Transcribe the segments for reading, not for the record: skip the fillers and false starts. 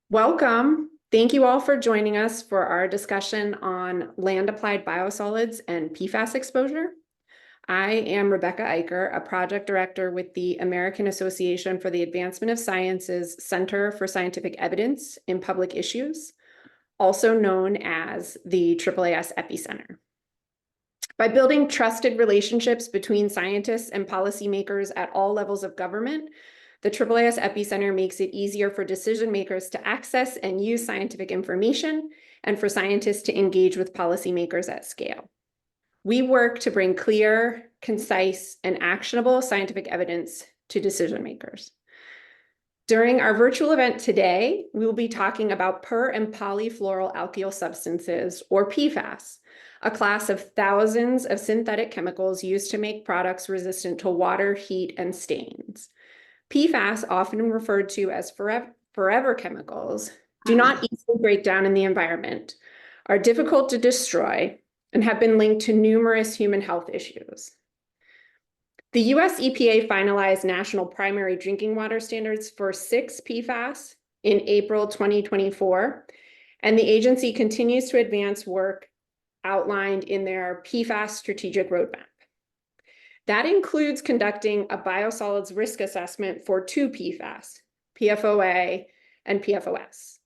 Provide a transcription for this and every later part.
Welcome. Thank you all for joining us for our discussion on land-applied biosolids and PFAS exposure. I am Rebecca Eicher, a project director with the American Association for the Advancement of Science's Center for Scientific Evidence in Public Issues, also known as the AAAS EPI Center. By building trusted relationships between scientists and policymakers at all levels of government, the AAAS EPI Center makes it easier for decision makers to access and use scientific information and for scientists to engage with policymakers at scale. We work to bring clear, concise, and actionable scientific evidence to decision makers. During our virtual event today, we will be talking about per- and polyfluoroalkyl substances, or PFAS, a class of thousands of synthetic chemicals used to make products resistant to water, heat, and stains. PFAS, often referred to as forever chemicals, do not easily break down in the environment, are difficult to destroy, and have been linked to numerous human health issues. The US EPA finalized national primary drinking water standards for 6 PFAS in April 2024, and the agency continues to advance work outlined in their PFAS strategic roadmap. That includes conducting a biosolids risk assessment for 2 PFAS, PFOA and PFOS.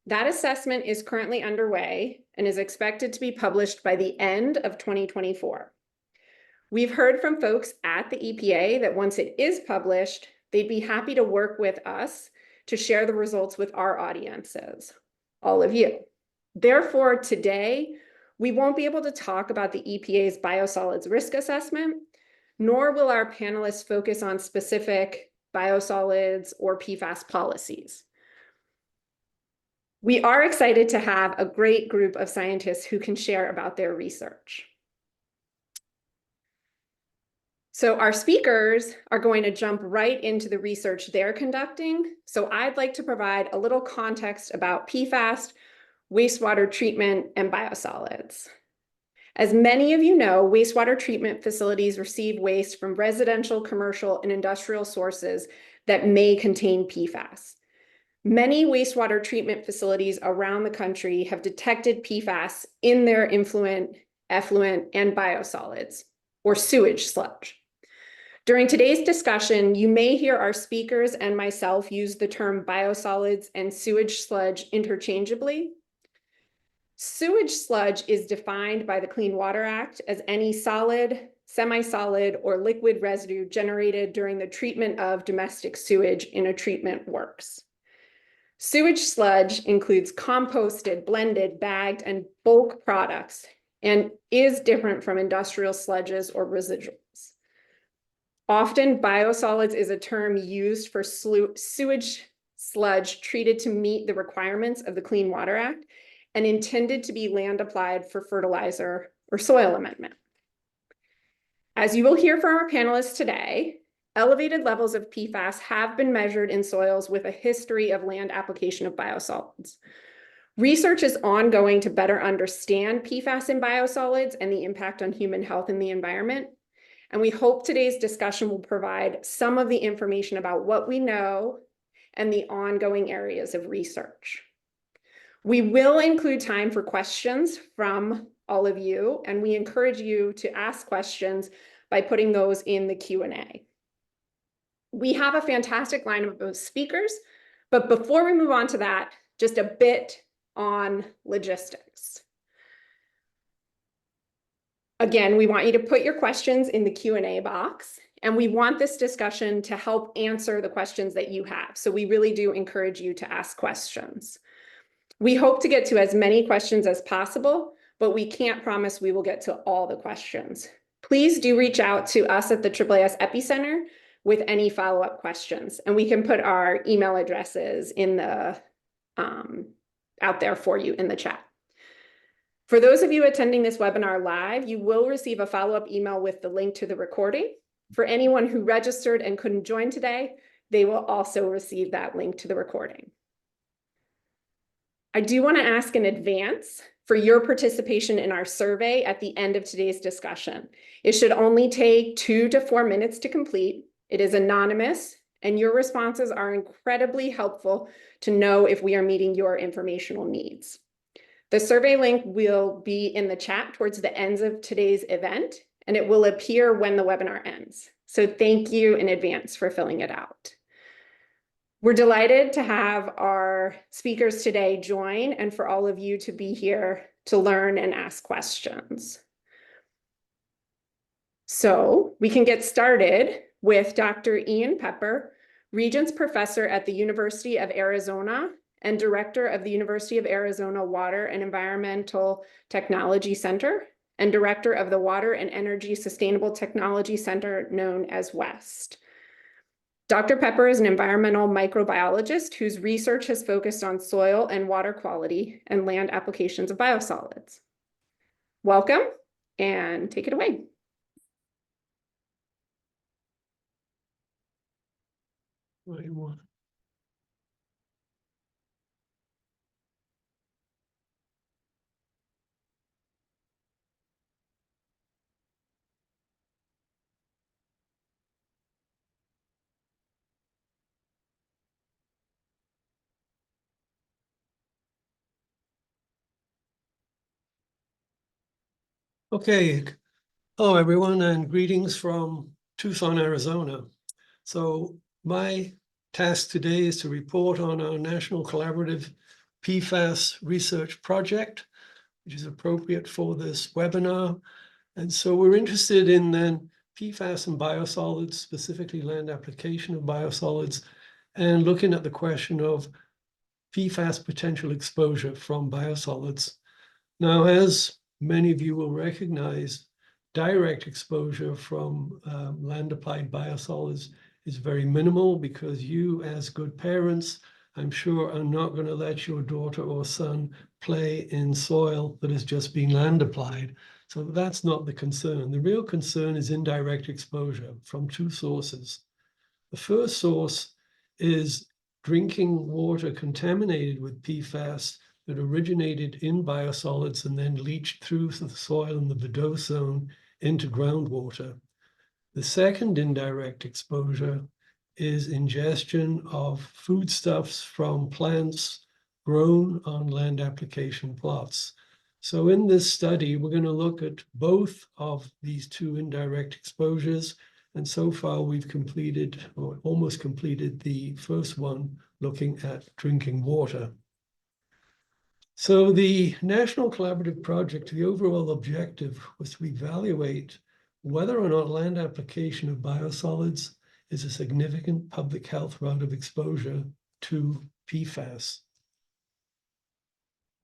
That assessment is currently underway and is expected to be published by the end of 2024. We've heard from folks at the EPA that once it is published, they'd be happy to work with us to share the results with our audiences, all of you. Therefore, today, we won't be able to talk about the EPA's biosolids risk assessment, nor will our panelists focus on specific biosolids or PFAS policies. We are excited to have a great group of scientists who can share about their research. So our speakers are going to jump right into the research they're conducting. So I'd like to provide a little context about PFAS, wastewater treatment, and biosolids. As many of you know, wastewater treatment facilities receive waste from residential, commercial, and industrial sources that may contain PFAS. Many wastewater treatment facilities around the country have detected PFAS in their influent, effluent, and biosolids, or sewage sludge. During today's discussion, you may hear our speakers and myself use the term biosolids and sewage sludge interchangeably. Sewage sludge is defined by the Clean Water Act as any solid, semi-solid, or liquid residue generated during the treatment of domestic sewage in a treatment works. Sewage sludge includes composted, blended, bagged, and bulk products, and is different from industrial sludges or residuals. Often, biosolids is a term used for sewage sludge treated to meet the requirements of the Clean Water Act and intended to be land applied for fertilizer or soil amendment. As you will hear from our panelists today, elevated levels of PFAS have been measured in soils with a history of land application of biosolids. Research is ongoing to better understand PFAS in biosolids and the impact on human health and the environment. And we hope today's discussion will provide some of the information about what we know and the ongoing areas of research. We will include time for questions from all of you, and we encourage you to ask questions by putting those in the Q&A. We have a fantastic lineup of speakers, but before we move on to that, just a bit on logistics. Again, we want you to put your questions in the Q&A box, and we want this discussion to help answer the questions that you have. So we really do encourage you to ask questions. We hope to get to as many questions as possible, but we can't promise we will get to all the questions. Please do reach out to us at the AAAS EPI Center with any follow-up questions, and we can put our email addresses in the out there for you in the chat. For those of you attending this webinar live, you will receive a follow-up email with the link to the recording. For anyone who registered and couldn't join today, they will also receive that link to the recording. I do want to ask in advance for your participation in our survey at the end of today's discussion. It should only take 2 to 4 minutes to complete. It is anonymous, and your responses are incredibly helpful to know if we are meeting your informational needs. The survey link will be in the chat towards the end of today's event, and it will appear when the webinar ends. So thank you in advance for filling it out. We're delighted to have our speakers today join and for all of you to be here to learn and ask questions. So we can get started with Dr. Ian Pepper, Regents Professor at the University of Arizona and Director of the University of Arizona Water and Environmental Technology Center and Director of the Water and Energy Sustainable Technology Center, known as WEST. Dr. Pepper is an environmental microbiologist whose research has focused on soil and water quality and land applications of biosolids. Welcome, and take it away. What do you want? Okay, hello everyone, and greetings from Tucson, Arizona. So my task today is to report on our National Collaborative PFAS research project, which is appropriate for this webinar. And so we're interested in then PFAS and biosolids, specifically land application of biosolids, and looking at the question of PFAS potential exposure from biosolids. Now, as many of you will recognize, direct exposure from land-applied biosolids is very minimal because you, as good parents, I'm sure are not going to let your daughter or son play in soil that has just been land-applied. So that's not the concern. The real concern is indirect exposure from two sources. The first source is drinking water contaminated with PFAS that originated in biosolids and then leached through the soil in the Vadose zone into groundwater. The second indirect exposure is ingestion of foodstuffs from plants grown on land application plots. So in this study, we're going to look at both of these two indirect exposures. And so far, we've completed, or almost completed, the first one, looking at drinking water. So the National Collaborative Project, the overall objective was to evaluate whether or not land application of biosolids is a significant public health route of exposure to PFAS.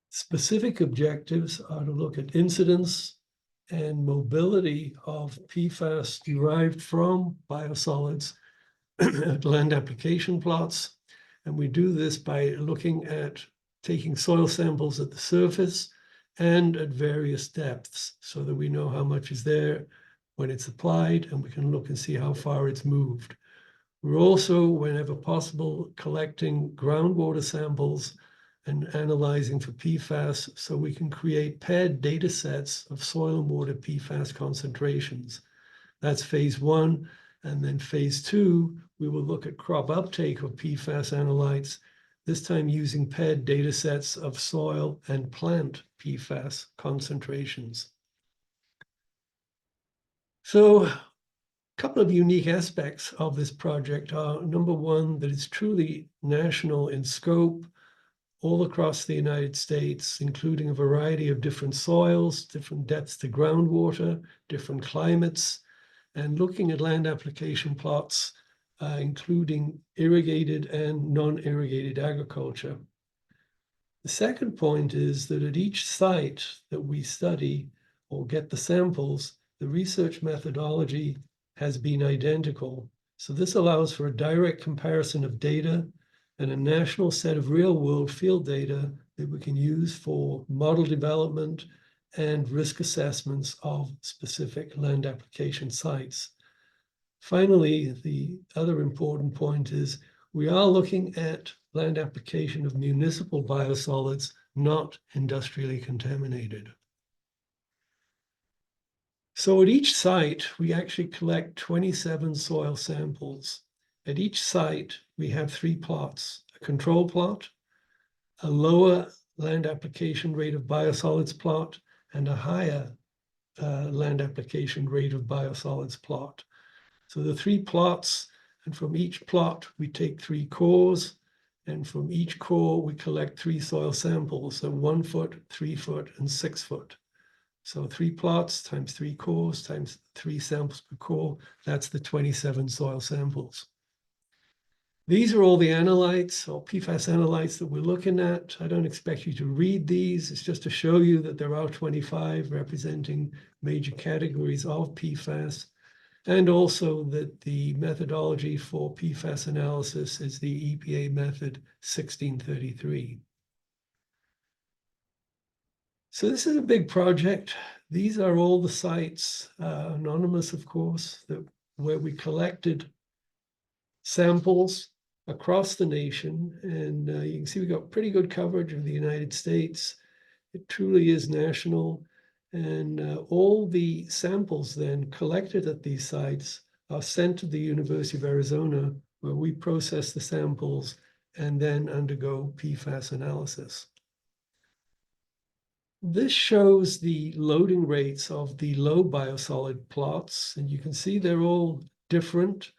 Specific objectives are to look at incidence and mobility of PFAS derived from biosolids at land application plots. And we do this by looking at taking soil samples at the surface and at various depths so that we know how much is there when it's applied, and we can look and see how far it's moved. We're also, whenever possible, collecting groundwater samples and analyzing for PFAS so we can create paired data sets of soil and water PFAS concentrations. That's phase one. And then phase two, we will look at crop uptake of PFAS analytes, this time using paired data sets of soil and plant PFAS concentrations. So a couple of unique aspects of this project are, number one, that it's truly national in scope, all across the United States, including a variety of different soils, different depths to groundwater, different climates, and looking at land application plots, including irrigated and non-irrigated agriculture. The second point is that at each site that we study or get the samples, the research methodology has been identical. So this allows for a direct comparison of data and a national set of real-world field data that we can use for model development and risk assessments of specific land application sites. Finally, the other important point is we are looking at land application of municipal biosolids, not industrially contaminated. So at each site, we actually collect 27 soil samples. at each site, we have 3 plots: a control plot, a lower land application rate of biosolids plot, and a higher land application rate of biosolids plot. So the 3 plots, and from each plot, we take 3 cores, and from each core, we collect 3 soil samples, so 1 foot, 3 foot, and 6 foot. So 3 plots times 3 cores times 3 samples per core, that's the 27 soil samples. These are all the analytes or PFAS analytes that we're looking at. I don't expect you to read these. It's just to show you that there are 25 representing major categories of PFAS, and also that the methodology for PFAS analysis is the EPA method 1633. So this is a big project. These are all the sites, anonymous, of course, where we collected samples across the nation. And you can see we got pretty good coverage of the United States. It truly is national. And all the samples then collected at these sites are sent to the University of Arizona, where we process the samples and then undergo PFAS analysis. This shows the loading rates of the low biosolid plots, and you can see they're all different.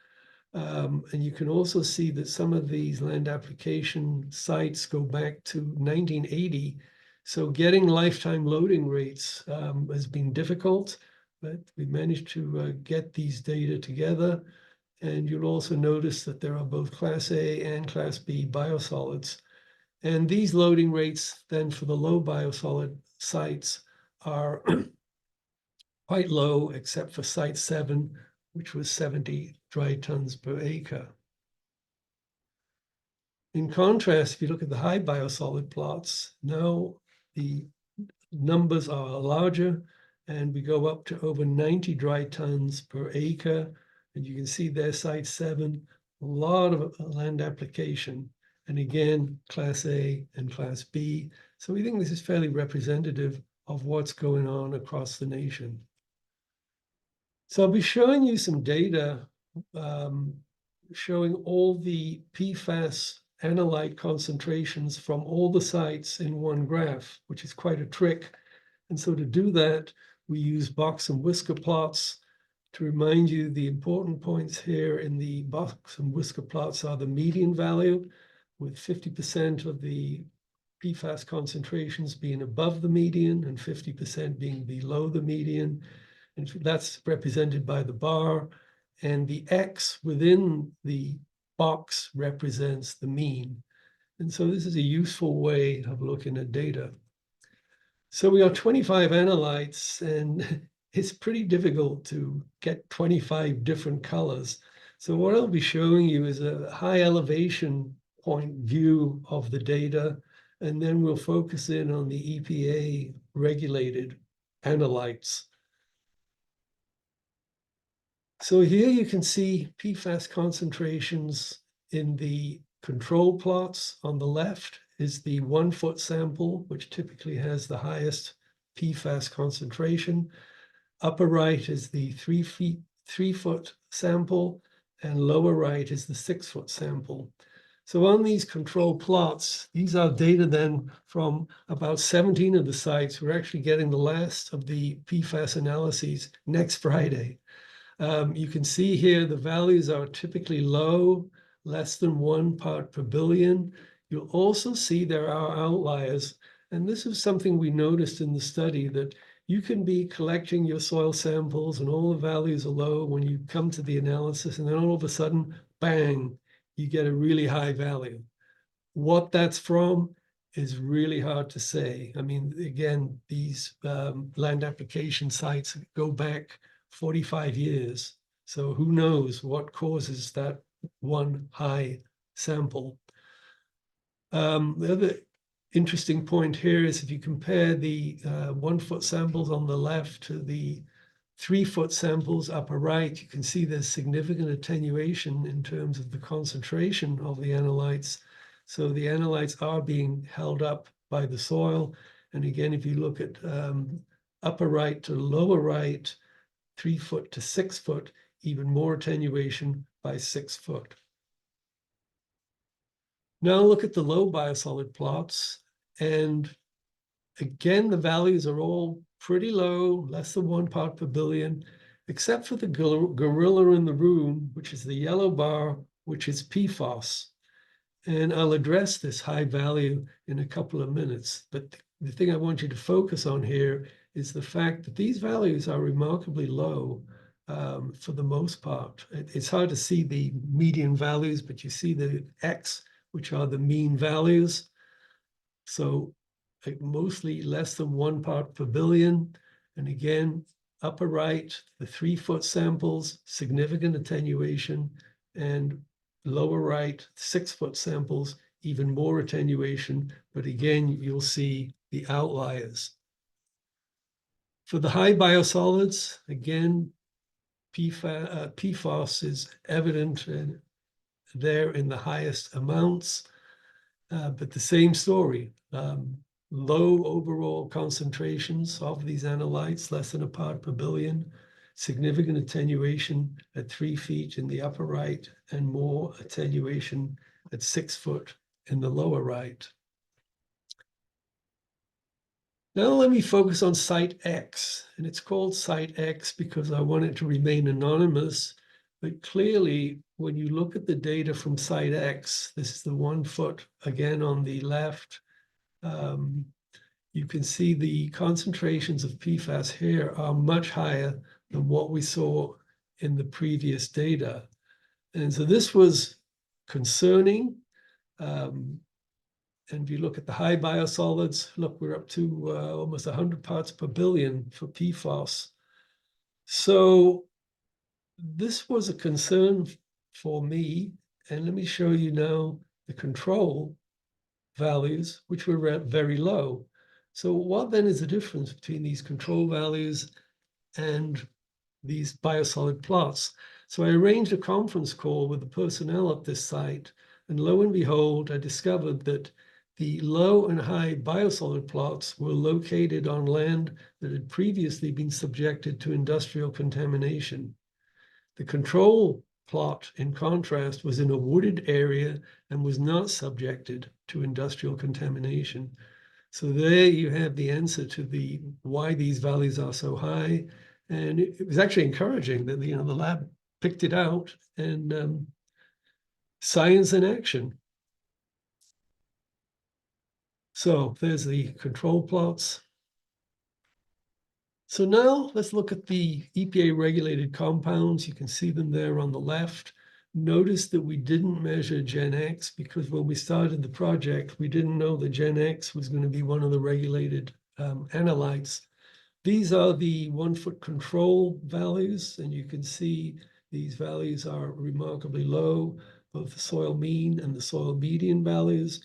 And you can also see that some of these land application sites go back to 1980. So getting lifetime loading rates has been difficult, but we managed to get these data together. And you'll also notice that there are both Class A and Class B biosolids. And these loading rates then for the low biosolid sites are quite low, except for site 7, which was 70 dry tons per acre. In contrast, if you look at the high biosolid plots, now the numbers are larger, and we go up to over 90 dry tons per acre. And you can see there, site 7, a lot of land application. And again, Class A and Class B. So we think this is fairly representative of what's going on across the nation. So I'll be showing you some data showing all the PFAS analyte concentrations from all the sites in one graph, which is quite a trick. And so to do that, we use box and whisker plots. To remind you, the important points here in the box and whisker plots are the median value, with 50% of the PFAS concentrations being above the median and 50% being below the median. And that's represented by the bar, and the X within the box represents the mean. And so this is a useful way of looking at data. So we have 25 analytes, and it's pretty difficult to get 25 different colors. So what I'll be showing you is a high elevation point view of the data, and then we'll focus in on the EPA regulated analytes. So here you can see PFAS concentrations in the control plots. On the left is the 1 foot sample, which typically has the highest PFAS concentration. Upper right is the 3 foot sample, and lower right is the 6 foot sample. So on these control plots, these are data then from about 17 of the sites. We're actually getting the last of the PFAS analyses next Friday. You can see here the values are typically low, less than 1 part per billion. You'll also see there are outliers. And this is something we noticed in the study, that you can be collecting your soil samples and all the values are low when you come to the analysis, and then all of a sudden, bang, you get a really high value. What that's from is really hard to say. I mean, again, these land application sites go back 45 years. So who knows what causes that one high sample. The other interesting point here is if you compare the 1 foot samples on the left to the 3 foot samples upper right, you can see there's significant attenuation in terms of the concentration of the analytes. So the analytes are being held up by the soil. And again, if you look at upper right to lower right, 3 foot to 6 foot, even more attenuation by 6 foot. Now look at the low biosolid plots, and again, the values are all pretty low, less than 1 part per billion, except for the gorilla in the room, which is the yellow bar, which is PFAS. And I'll address this high value in a couple of minutes. But the thing I want you to focus on here is the fact that these values are remarkably low for the most part. It's hard to see the median values, but you see the X, which are the mean values. So mostly less than 1 part per billion. And again, upper right, the 3-foot samples, significant attenuation, and lower right, 6-foot samples, even more attenuation. But again, you'll see the outliers. For the high biosolids, again, PFAS is evident there in the highest amounts, but the same story. Low overall concentrations of these analytes, less than 1 part per billion, significant attenuation at 3 feet in the upper right, and more attenuation at 6 foot in the lower right. Now let me focus on site X, and it's called site X because I want it to remain anonymous, but clearly when you look at the data from site X, this is the 1 foot again on the left, you can see the concentrations of PFAS here are much higher than what we saw in the previous data. And so this was concerning. And if you look at the high biosolids, look, we're up to almost 100 parts per billion for PFAS. So this was a concern for me. And let me show you now the control values, which were very low. So what then is the difference between these control values and these biosolid plots? So I arranged a conference call with the personnel at this site, and lo and behold, I discovered that the low and high biosolid plots were located on land that had previously been subjected to industrial contamination. The control plot, in contrast, was in a wooded area and was not subjected to industrial contamination. So there you have the answer to why these values are so high. And it was actually encouraging that the lab picked it out, and science in action. So there's the control plots. So now let's look at the EPA regulated compounds. You can see them there on the left. Notice that we didn't measure Gen X because when we started the project, we didn't know that Gen X was going to be one of the regulated analytes. These are the 1 foot control values, and you can see these values are remarkably low, both the soil mean and the soil median values.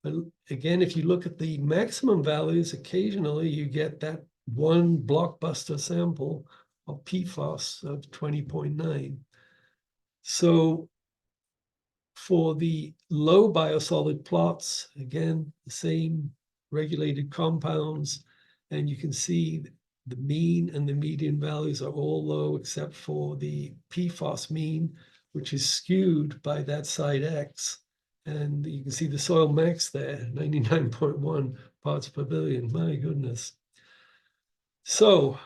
But again, if you look at the maximum values, occasionally you get that one blockbuster sample of PFAS of 20.9. So for the low biosolid plots, again, the same regulated compounds, and you can see the mean and the median values are all low except for the PFAS mean, which is skewed by that site X. And you can see the soil max there, 99.1 parts per billion. My goodness. So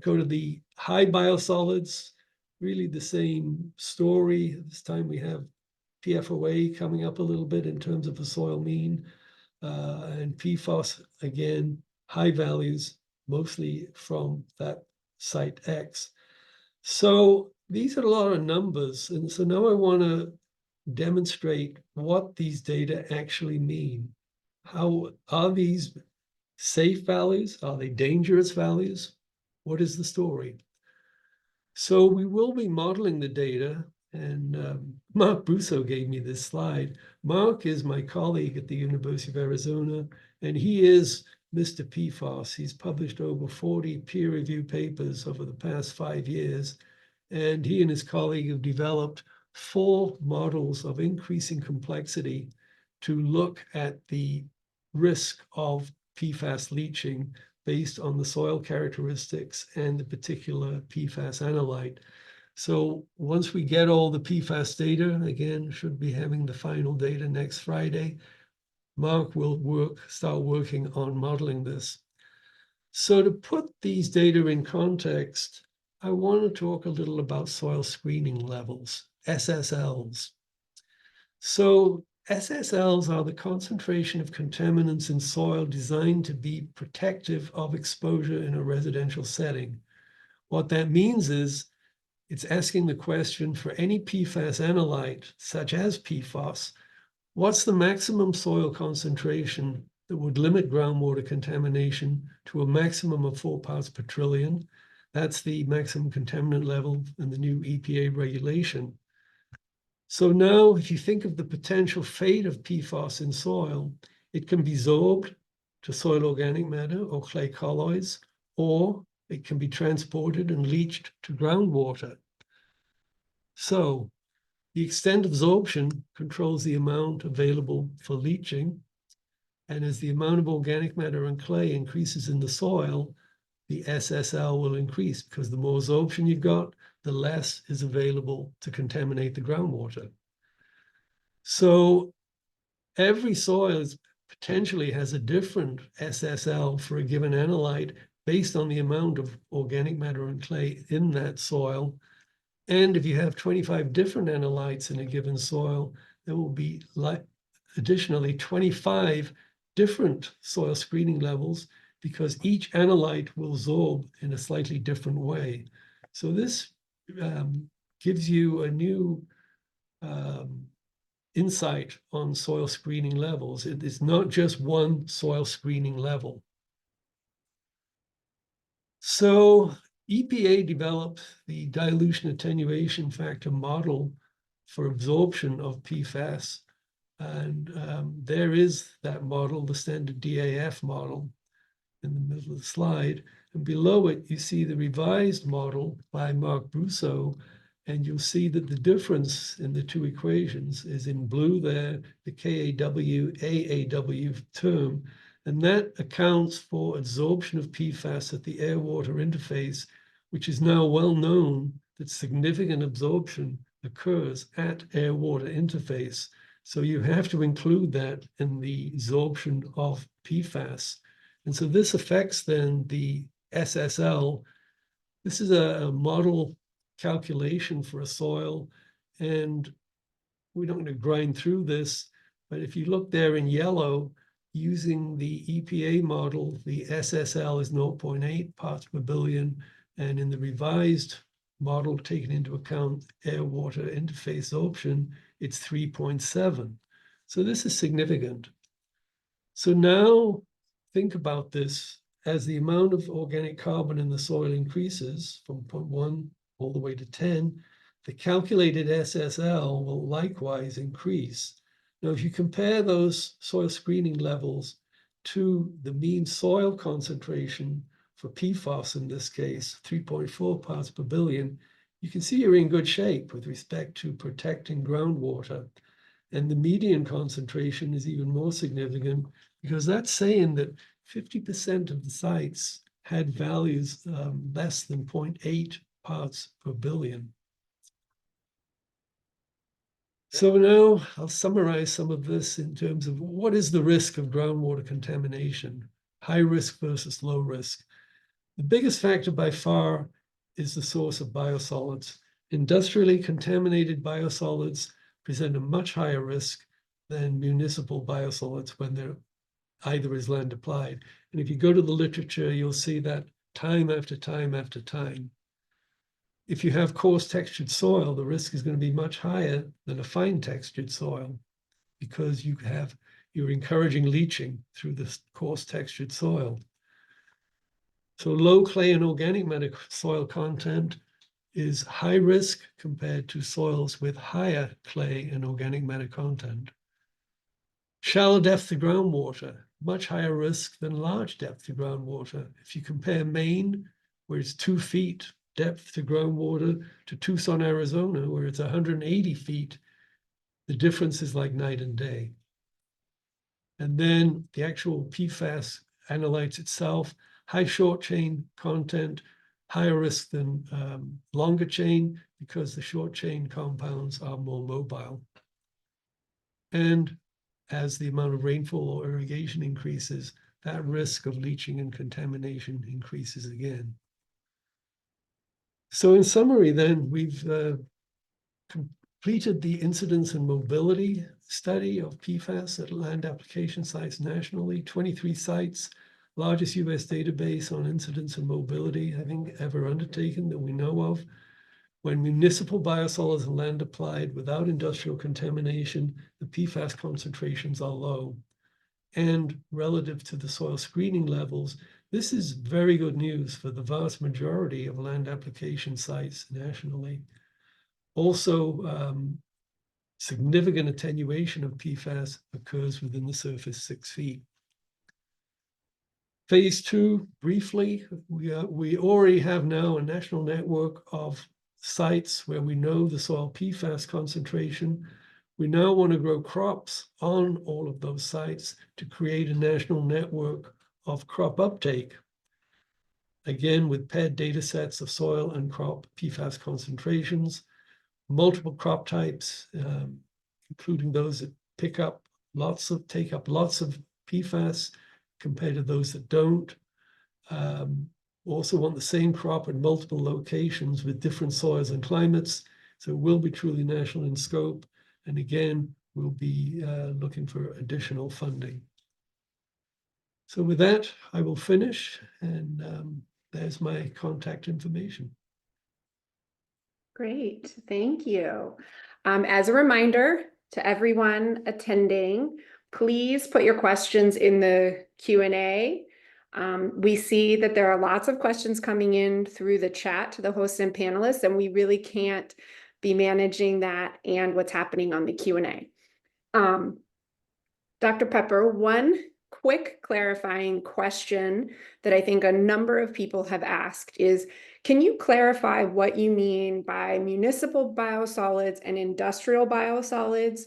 go to the high biosolids, really the same story. This time we have PFOA coming up a little bit in terms of the soil mean, and PFAS, again, high values, mostly from that site X. So these are a lot of numbers. And so now I want to demonstrate what these data actually mean. How are these safe values? Are they dangerous values? What is the story? So we will be modeling the data, and Mark Busso gave me this slide. Mark is my colleague at the University of Arizona, and he is Mr. PFAS. He's published over 40 peer-reviewed papers over the past 5 years, and he and his colleague have developed 4 models of increasing complexity to look at the risk of PFAS leaching based on the soil characteristics and the particular PFAS analyte. So once we get all the PFAS data, again, should be having the final data next Friday, Mark will start working on modeling this. So to put these data in context, I want to talk a little about soil screening levels, SSLs. So SSLs are the concentration of contaminants in soil designed to be protective of exposure in a residential setting. What that means is it's asking the question for any PFAS analyte, such as PFAS, what's the maximum soil concentration that would limit groundwater contamination to a maximum of 4 parts per trillion? That's the maximum contaminant level in the new EPA regulation. So now, if you think of the potential fate of PFAS in soil, it can be sorbed to soil organic matter or clay colloids, or it can be transported and leached to groundwater. So the extent of absorption controls the amount available for leaching. And as the amount of organic matter and clay increases in the soil, the SSL will increase, because the more absorption you've got, the less is available to contaminate the groundwater. So every soil potentially has a different SSL for a given analyte based on the amount of organic matter and clay in that soil. And if you have 25 different analytes in a given soil, there will be additionally 25 different soil screening levels, because each analyte will absorb in a slightly different way. So this gives you a new insight on soil screening levels. It is not just one soil screening level. So EPA developed the dilution attenuation factor model for absorption of PFAS. And there is that model, the standard DAF model, in the middle of the slide. And below it, you see the revised model by Mark Brousseau. And you'll see that the difference in the two equations is in blue there, the KAW, AAW term. And that accounts for absorption of PFAS at the air-water interface, which is now well known that significant absorption occurs at air-water interface. So you have to include that in the absorption of PFAS. And so this affects then the SSL. This is a model calculation for a soil, and we're not going to grind through this, but if you look there in yellow, using the EPA model, the SSL is 0.8 parts per billion, and in the revised model, taking into account air-water interface absorption, it's 3.7. So this is significant. So now think about this. As the amount of organic carbon in the soil increases from 0.1 all the way to 10, the calculated SSL will likewise increase. Now, if you compare those soil screening levels to the mean soil concentration for PFAS in this case, 3.4 parts per billion, you can see you're in good shape with respect to protecting groundwater. And the median concentration is even more significant, because that's saying that 50% of the sites had values less than 0.8 parts per billion. So now I'll summarize some of this in terms of what is the risk of groundwater contamination, high risk versus low risk. The biggest factor by far is the source of biosolids. Industrially contaminated biosolids present a much higher risk than municipal biosolids when they're either is land applied. And if you go to the literature, you'll see that time after time after time. If you have coarse textured soil, the risk is going to be much higher than a fine textured soil, because you're encouraging leaching through this coarse textured soil. So low clay and organic matter soil content is high risk compared to soils with higher clay and organic matter content. Shallow depth to groundwater, much higher risk than large depth to groundwater. If you compare Maine, where it's 2 feet depth to groundwater, to Tucson, Arizona, where it's 180 feet, the difference is like night and day. And then the actual PFAS analytes itself, high short chain content, higher risk than longer chain, because the short chain compounds are more mobile. And as the amount of rainfall or irrigation increases, that risk of leaching and contamination increases again. So in summary, then, we've completed the incidence and mobility study of PFAS at land application sites nationally, 23 sites, largest US database on incidence and mobility, I think, ever undertaken that we know of. When municipal biosolids are land applied without industrial contamination, the PFAS concentrations are low. And relative to the soil screening levels, this is very good news for the vast majority of land application sites nationally. Also, significant attenuation of PFAS occurs within the surface 6 feet. Phase 2, briefly, we already have now a national network of sites where we know the soil PFAS concentration. We now want to grow crops on all of those sites to create a national network of crop uptake. Again, with paired data sets of soil and crop PFAS concentrations, multiple crop types, including those that take up lots of PFAS compared to those that don't. Also want the same crop in multiple locations with different soils and climates. So it will be truly national in scope. And again, we'll be looking for additional funding. So with that, I will finish. And there's my contact information. Great, thank you. As a reminder to everyone attending, please put your questions in the Q&A. We see that there are lots of questions coming in through the chat to the hosts and panelists, and we really can't be managing that and what's happening on the Q&A. Dr. Pepper, one quick clarifying question that I think a number of people have asked is, can you clarify what you mean by municipal biosolids and industrial biosolids?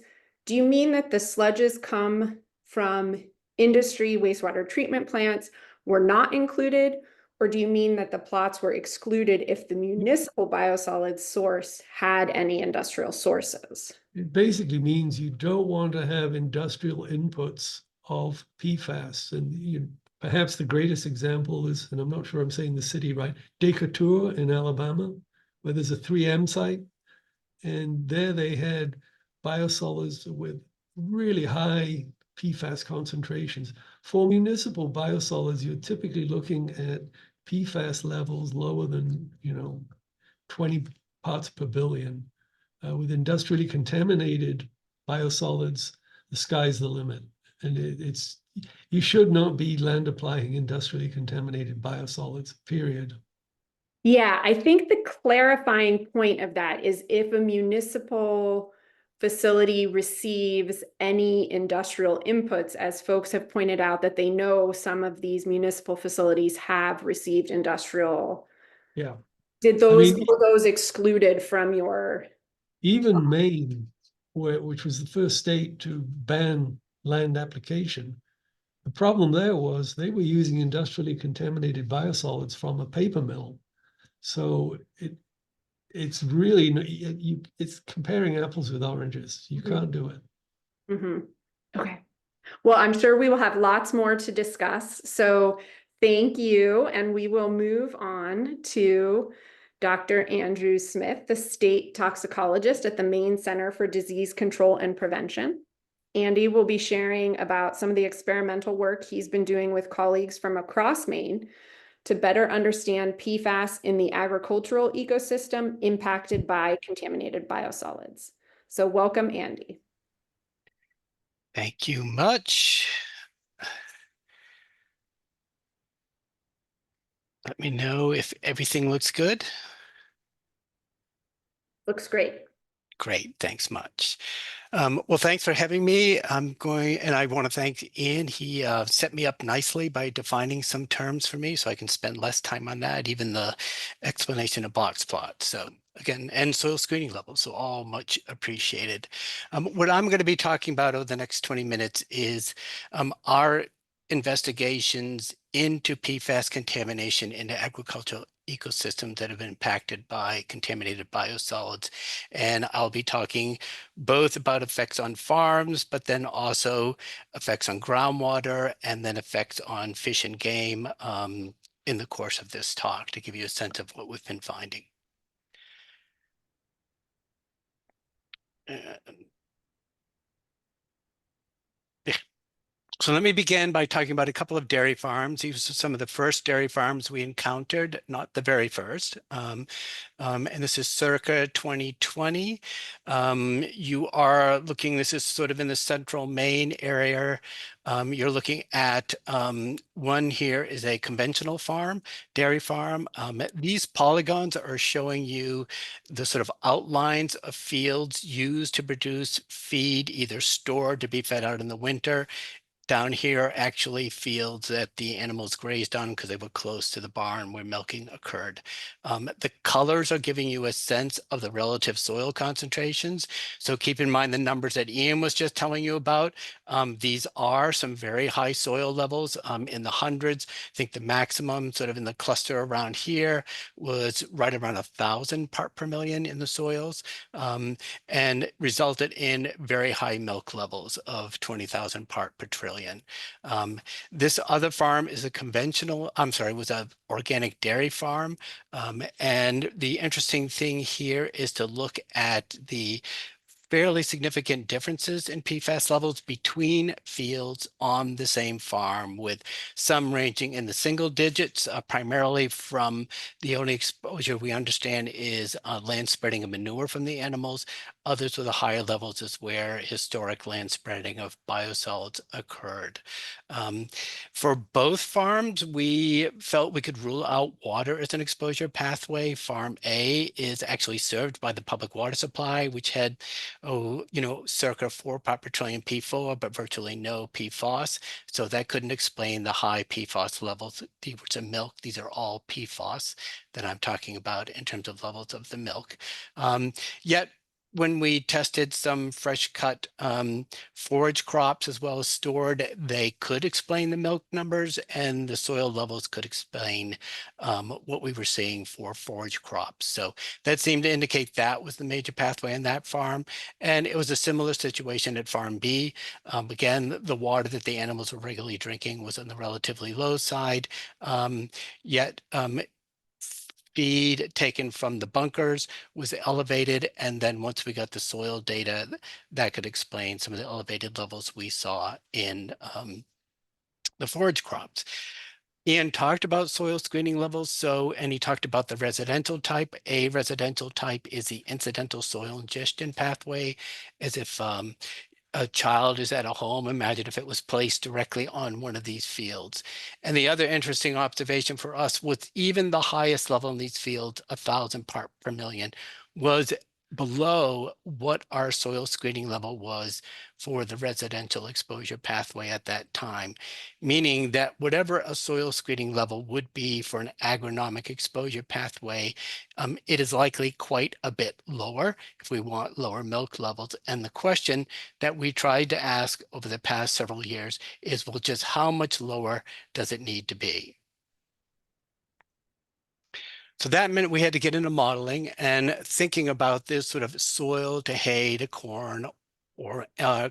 Do you mean that the sludges come from industry wastewater treatment plants were not included? Or do you mean that the plots were excluded if the municipal biosolids source had any industrial sources? It basically means you don't want to have industrial inputs of PFAS. And perhaps the greatest example is, and I'm not sure I'm saying the city right, Decatur in Alabama, where there's a 3M site. And there they had biosolids with really high PFAS concentrations. For municipal biosolids, you're typically looking at PFAS levels lower than 20 parts per billion. With industrially contaminated biosolids, the sky's the limit. And you should not be land applying industrially contaminated biosolids, period. Yeah, I think the clarifying point of that is if a municipal facility receives any industrial inputs, as folks have pointed out that they know some of these municipal facilities have received industrial. Yeah. Were those excluded from your? Even Maine, which was the first state to ban land application, the problem there was they were using industrially contaminated biosolids from a paper mill. So it's really, it's comparing apples with oranges. You can't do it. Mm-hmm. Okay. Well, I'm sure we will have lots more to discuss. So thank you. And we will move on to Dr. Andrew Smith, the state toxicologist at the Maine Center for Disease Control and Prevention. Andy will be sharing about some of the experimental work he's been doing with colleagues from across Maine to better understand PFAS in the agricultural ecosystem impacted by contaminated biosolids. So welcome, Andy. Thank you much. Let me know if everything looks good. Looks great. Great, thanks much. Well, thanks for having me. I want to thank Ian. He set me up nicely by defining some terms for me so I can spend less time on that, even the explanation of box plots. So again, and soil screening levels, so all much appreciated. What I'm going to be talking about over the next 20 minutes is our investigations into PFAS contamination in the agricultural ecosystems that have been impacted by contaminated biosolids. And I'll be talking both about effects on farms, but then also effects on groundwater and then effects on fish and game in the course of this talk to give you a sense of what we've been finding. So let me begin by talking about a couple of dairy farms. These are some of the first dairy farms we encountered, not the very first. And this is circa 2020. You are looking, this is sort of in the central Maine area. You're looking at one here is a conventional farm, dairy farm. These polygons are showing you the sort of outlines of fields used to produce feed, either stored to be fed out in the winter. Down here, actually fields that the animals grazed on because they were close to the barn where milking occurred. The colors are giving you a sense of the relative soil concentrations. So keep in mind the numbers that Ian was just telling you about. These are some very high soil levels in the hundreds. I think the maximum sort of in the cluster around here was right around 1,000 part per million in the soils, and resulted in very high milk levels of 20,000 part per trillion. This other farm is a conventional, I'm sorry, was an organic dairy farm. And the interesting thing here is to look at the fairly significant differences in PFAS levels between fields on the same farm, with some ranging in the single digits, primarily from the only exposure we understand is land spreading of manure from the animals. Others with the higher levels is where historic land spreading of biosolids occurred. For both farms, we felt we could rule out water as an exposure pathway. Farm A is actually served by the public water supply, which had circa 4 part per trillion P4, but virtually no PFAS. So that couldn't explain the high PFAS levels. These are milk. These are all PFAS that I'm talking about in terms of levels of the milk. Yet when we tested some fresh cut forage crops as well as stored, they could explain the milk numbers, and the soil levels could explain what we were seeing for forage crops. So that seemed to indicate that was the major pathway on that farm. And it was a similar situation at Farm B. Again, the water that the animals were regularly drinking was on the relatively low side, yet feed taken from the bunkers was elevated. And then once we got the soil data, that could explain some of the elevated levels we saw in the forage crops. Ian talked about soil screening levels, and he talked about the residential type. A residential type is the incidental soil ingestion pathway, as if a child is at a home. Imagine if it was placed directly on one of these fields. And the other interesting observation for us was even the highest level in these fields, 1,000 part per million, was below what our soil screening level was for the residential exposure pathway at that time, meaning that whatever a soil screening level would be for an agronomic exposure pathway, it is likely quite a bit lower if we want lower milk levels. And the question that we tried to ask over the past several years is, well, just how much lower does it need to be? So that meant we had to get into modeling and thinking about this sort of soil to hay to corn, or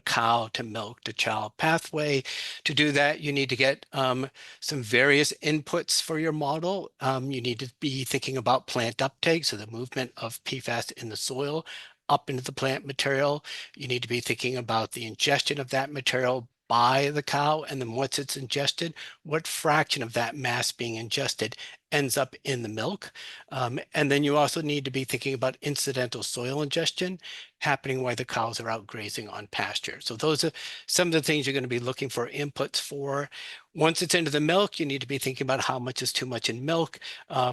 cow to milk to child pathway. To do that, you need to get some various inputs for your model. You need to be thinking about plant uptake, so the movement of PFAS in the soil up into the plant material. You need to be thinking about the ingestion of that material by the cow, and then once it's ingested, what fraction of that mass being ingested ends up in the milk. And then you also need to be thinking about incidental soil ingestion happening while the cows are out grazing on pasture. So those are some of the things you're going to be looking for inputs for. Once it's into the milk, you need to be thinking about how much is too much in milk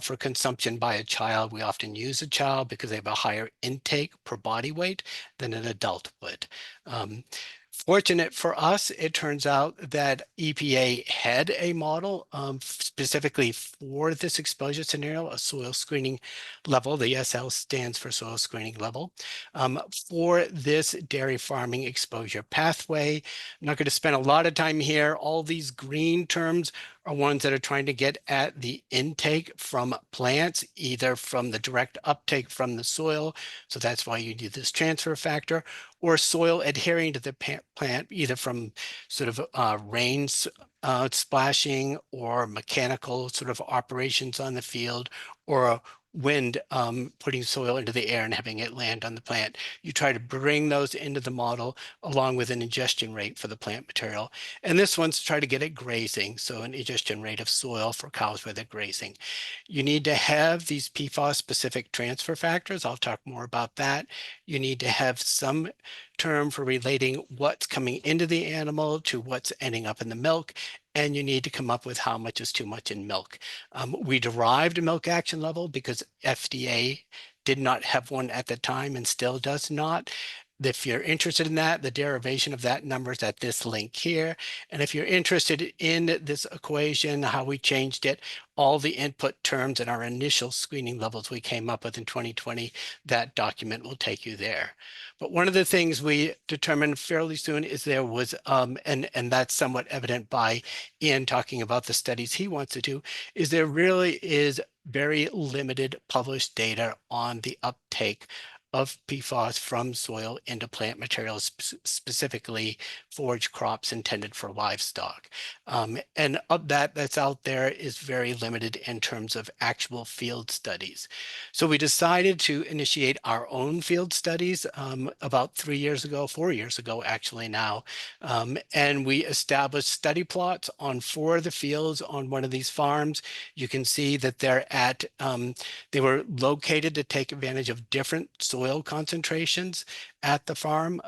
for consumption by a child. We often use a child because they have a higher intake per body weight than an adult would. Fortunate for us, it turns out that EPA had a model specifically for this exposure scenario, a soil screening level. The SL stands for soil screening level for this dairy farming exposure pathway. I'm not going to spend a lot of time here. All these green terms are ones that are trying to get at the intake from plants, either from the direct uptake from the soil. So that's why you do this transfer factor, or soil adhering to the plant, either from sort of rains splashing or mechanical sort of operations on the field, or wind putting soil into the air and having it land on the plant. You try to bring those into the model along with an ingestion rate for the plant material. And this one's to try to get it grazing, so an ingestion rate of soil for cows where they're grazing. You need to have these PFAS specific transfer factors. I'll talk more about that. You need to have some term for relating what's coming into the animal to what's ending up in the milk, and you need to come up with how much is too much in milk. We derived a milk action level because FDA did not have one at the time and still does not. If you're interested in that, the derivation of that number is at this link here. And if you're interested in this equation, how we changed it, all the input terms and our initial screening levels we came up with in 2020, that document will take you there. But one of the things we determined fairly soon is there was, and that's somewhat evident by Ian talking about the studies he wants to do, is there really is very limited published data on the uptake of PFAS from soil into plant materials, specifically forage crops intended for livestock. And of that's out there is very limited in terms of actual field studies. So we decided to initiate our own field studies about 4 years ago, actually now. And we established study plots on 4 of the fields on one of these farms. You can see that they're at, they were located to take advantage of different soil concentrations at the farm.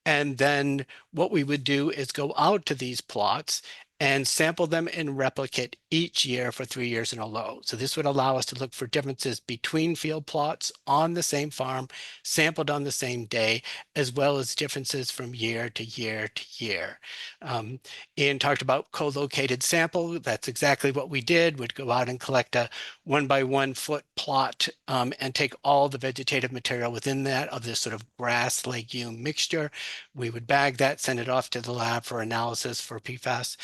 And then what we would do is go out to these plots and sample them and replicate each year for 3 years in a row. So this would allow us to look for differences between field plots on the same farm, sampled on the same day, as well as differences from year to year to year. Ian talked about co-located sample. That's exactly what we did. We'd go out and collect a 1 by 1 foot plot and take all the vegetative material within that of this sort of grass legume mixture. We would bag that, send it off to the lab for analysis for PFAS.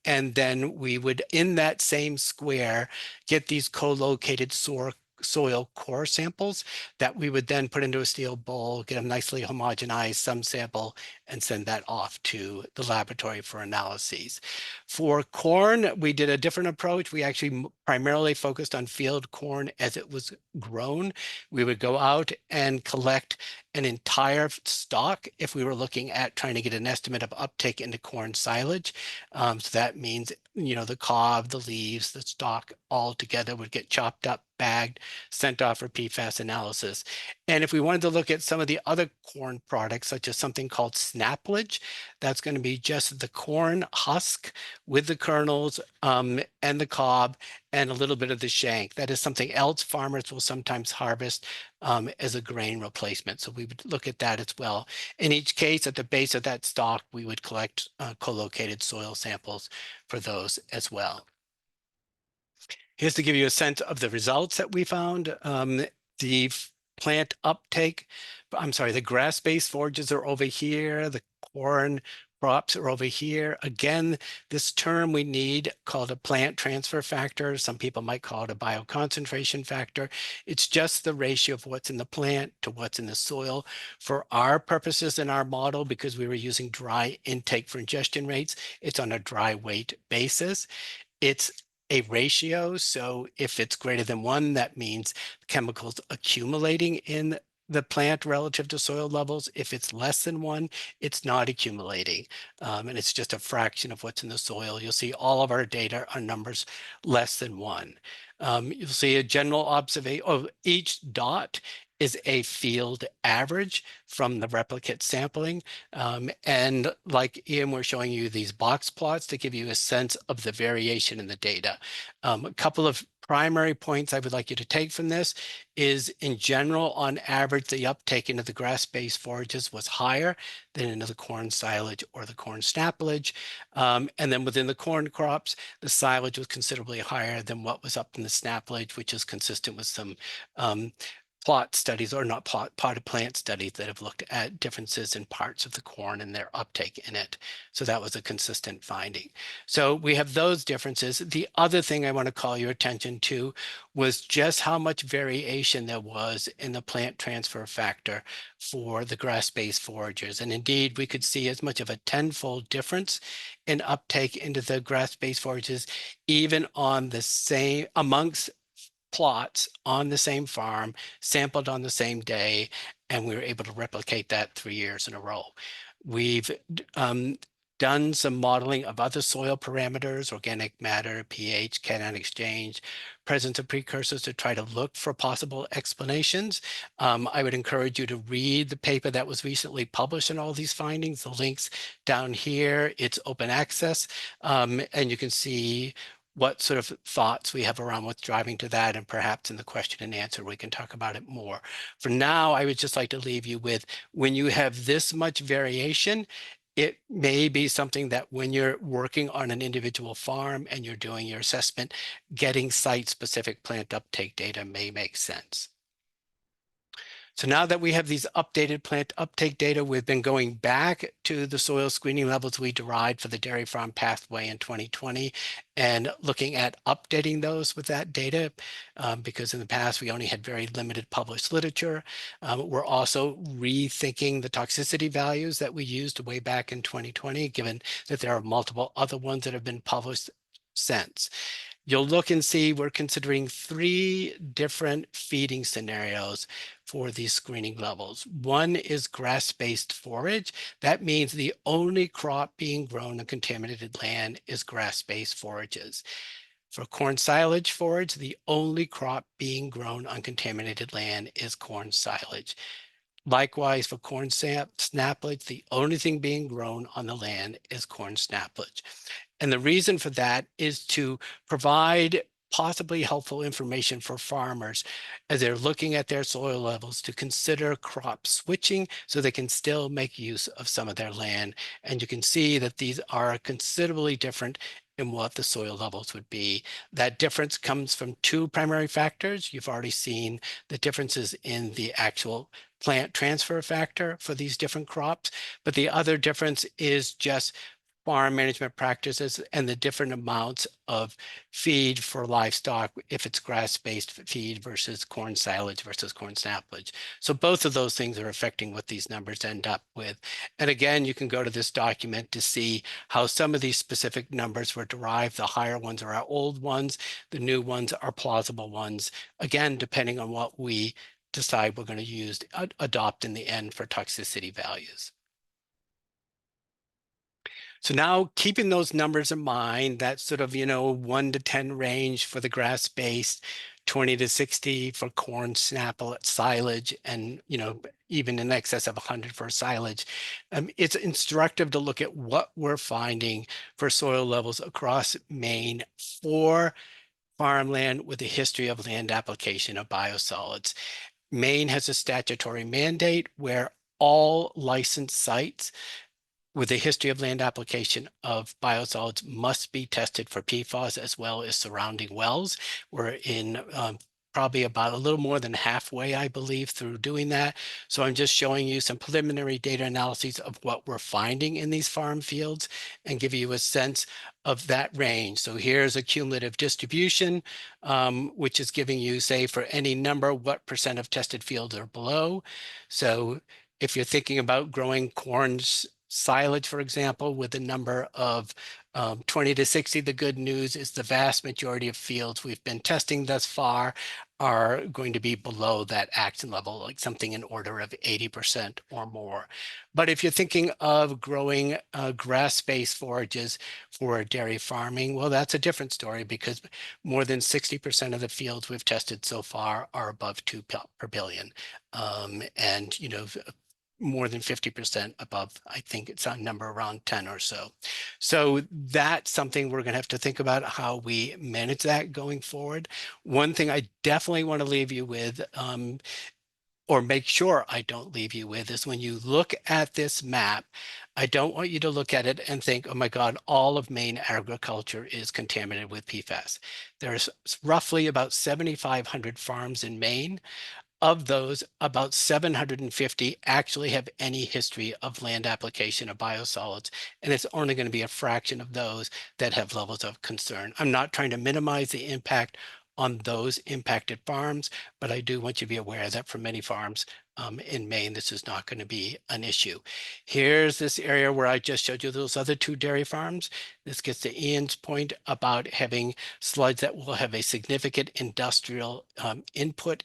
And then we would, in that same square, get these co-located soil core samples that we would then put into a steel bowl, get them nicely homogenized, some sample, and send that off to the laboratory for analyses. For corn, we did a different approach. We actually primarily focused on field corn as it was grown. We would go out and collect an entire stalk if we were looking at trying to get an estimate of uptake into corn silage. So that means, you know, the cob, the leaves, the stalk all together would get chopped up, bagged, sent off for PFAS analysis. And if we wanted to look at some of the other corn products, such as something called snaplage, that's going to be just the corn husk with the kernels and the cob and a little bit of the shank. That is something else farmers will sometimes harvest as a grain replacement. So we would look at that as well. In each case, at the base of that stalk, we would collect co-located soil samples for those as well. Here's to give you a sense of the results that we found. The plant uptake, the grass-based forages are over here, the corn crops are over here. Again, this term we need called a plant transfer factor. Some people might call it a bioconcentration factor. It's just the ratio of what's in the plant to what's in the soil. For our purposes in our model, because we were using dry intake for ingestion rates, it's on a dry weight basis. It's a ratio. So if it's greater than 1, that means chemicals accumulating in the plant relative to soil levels. If it's less than 1, it's not accumulating. And it's just a fraction of what's in the soil. You'll see all of our data are numbers less than 1. You'll see a general observation of each dot is a field average from the replicate sampling. And like Ian, we're showing you these box plots to give you a sense of the variation in the data. A couple of primary points I would like you to take from this is, in general, on average, the uptake into the grass-based forages was higher than into the corn silage or the corn snaplage. And then within the corn crops, the silage was considerably higher than what was up in the snaplage, which is consistent with some plot studies, or not plot, potted plant studies that have looked at differences in parts of the corn and their uptake in it. So that was a consistent finding. So we have those differences. The other thing I want to call your attention to was just how much variation there was in the plant transfer factor for the grass-based foragers. And indeed, we could see as much of a tenfold difference in uptake into the grass-based forages, even on the same, amongst plots on the same farm, sampled on the same day, and we were able to replicate that 3 years in a row. We've done some modeling of other soil parameters, organic matter, pH, cation exchange, presence of precursors, to try to look for possible explanations. I would encourage you to read the paper that was recently published on all these findings. The links down here, it's open access, and you can see what sort of thoughts we have around what's driving to that, and perhaps in the question and answer we can talk about it more. For now, I would just like to leave you with, when you have this much variation, it may be something that when you're working on an individual farm and you're doing your assessment, getting site-specific plant uptake data may make sense. So now that we have these updated plant uptake data, we've been going back to the soil screening levels we derived for the dairy farm pathway in 2020 and looking at updating those with that data, because in the past we only had very limited published literature. We're also rethinking the toxicity values that we used way back in 2020, given that there are multiple other ones that have been published since. You'll look and see we're considering 3 different feeding scenarios for these screening levels. One is grass-based forage. That means the only crop being grown on contaminated land is grass-based forages. For corn silage forage, the only crop being grown on contaminated land is corn silage. Likewise, for corn snaplage, the only thing being grown on the land is corn snaplage. And the reason for that is to provide possibly helpful information for farmers as they're looking at their soil levels to consider crop switching so they can still make use of some of their land. And you can see that these are considerably different in what the soil levels would be. That difference comes from 2 primary factors. You've already seen the differences in the actual plant transfer factor for these different crops, but the other difference is just farm management practices and the different amounts of feed for livestock, if it's grass-based feed versus corn silage versus corn snaplage. So both of those things are affecting what these numbers end up with. And again, you can go to this document to see how some of these specific numbers were derived. The higher ones are our old ones, the new ones are plausible ones, again, depending on what we decide we're going to use, adopt in the end for toxicity values. So now, keeping those numbers in mind, that sort of, 1 to 10 range for the grass-based, 20 to 60 for corn silage, and, even in excess of 100 for silage. It's instructive to look at what we're finding for soil levels across Maine for farmland with a history of land application of biosolids. Maine has a statutory mandate where all licensed sites with a history of land application of biosolids must be tested for PFAS as well as surrounding wells. We're in probably about a little more than halfway, I believe, through doing that. So I'm just showing you some preliminary data analyses of what we're finding in these farm fields and give you a sense of that range. So here's a cumulative distribution, which is giving you, say, for any number, what % of tested fields are below. So if you're thinking about growing corn silage, for example, with a number of 20 to 60, the good news is the vast majority of fields we've been testing thus far are going to be below that action level, like something in order of 80% or more. But if you're thinking of growing grass-based forages for dairy farming, well, that's a different story, because more than 60% of the fields we've tested so far are above 2 per billion. And, more than 50% above, I think it's a number around 10 or so. So that's something we're going to have to think about how we manage that going forward. One thing I definitely want to leave you with, or make sure I don't leave you with, is when you look at this map, I don't want you to look at it and think, oh my God, all of Maine agriculture is contaminated with PFAS. There's roughly about 7,500 farms in Maine. Of those, about 750 actually have any history of land application of biosolids, and it's only going to be a fraction of those that have levels of concern. I'm not trying to minimize the impact on those impacted farms, but I do want you to be aware that for many farms in Maine, this is not going to be an issue. Here's this area where I just showed you those other 2 dairy farms. This gets to Ian's point about having sludge that will have a significant industrial input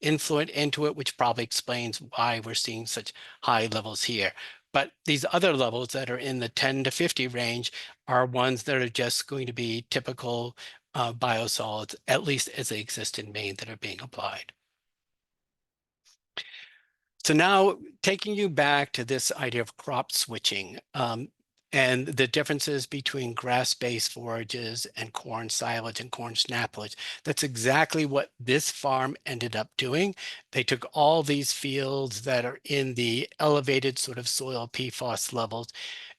influent into it, which probably explains why we're seeing such high levels here. But these other levels that are in the 10 to 50 range are ones that are just going to be typical biosolids, at least as they exist in Maine, that are being applied. So now taking you back to this idea of crop switching and the differences between grass-based forages and corn silage and corn snappage, that's exactly what this farm ended up doing. They took all these fields that are in the elevated sort of soil PFAS levels,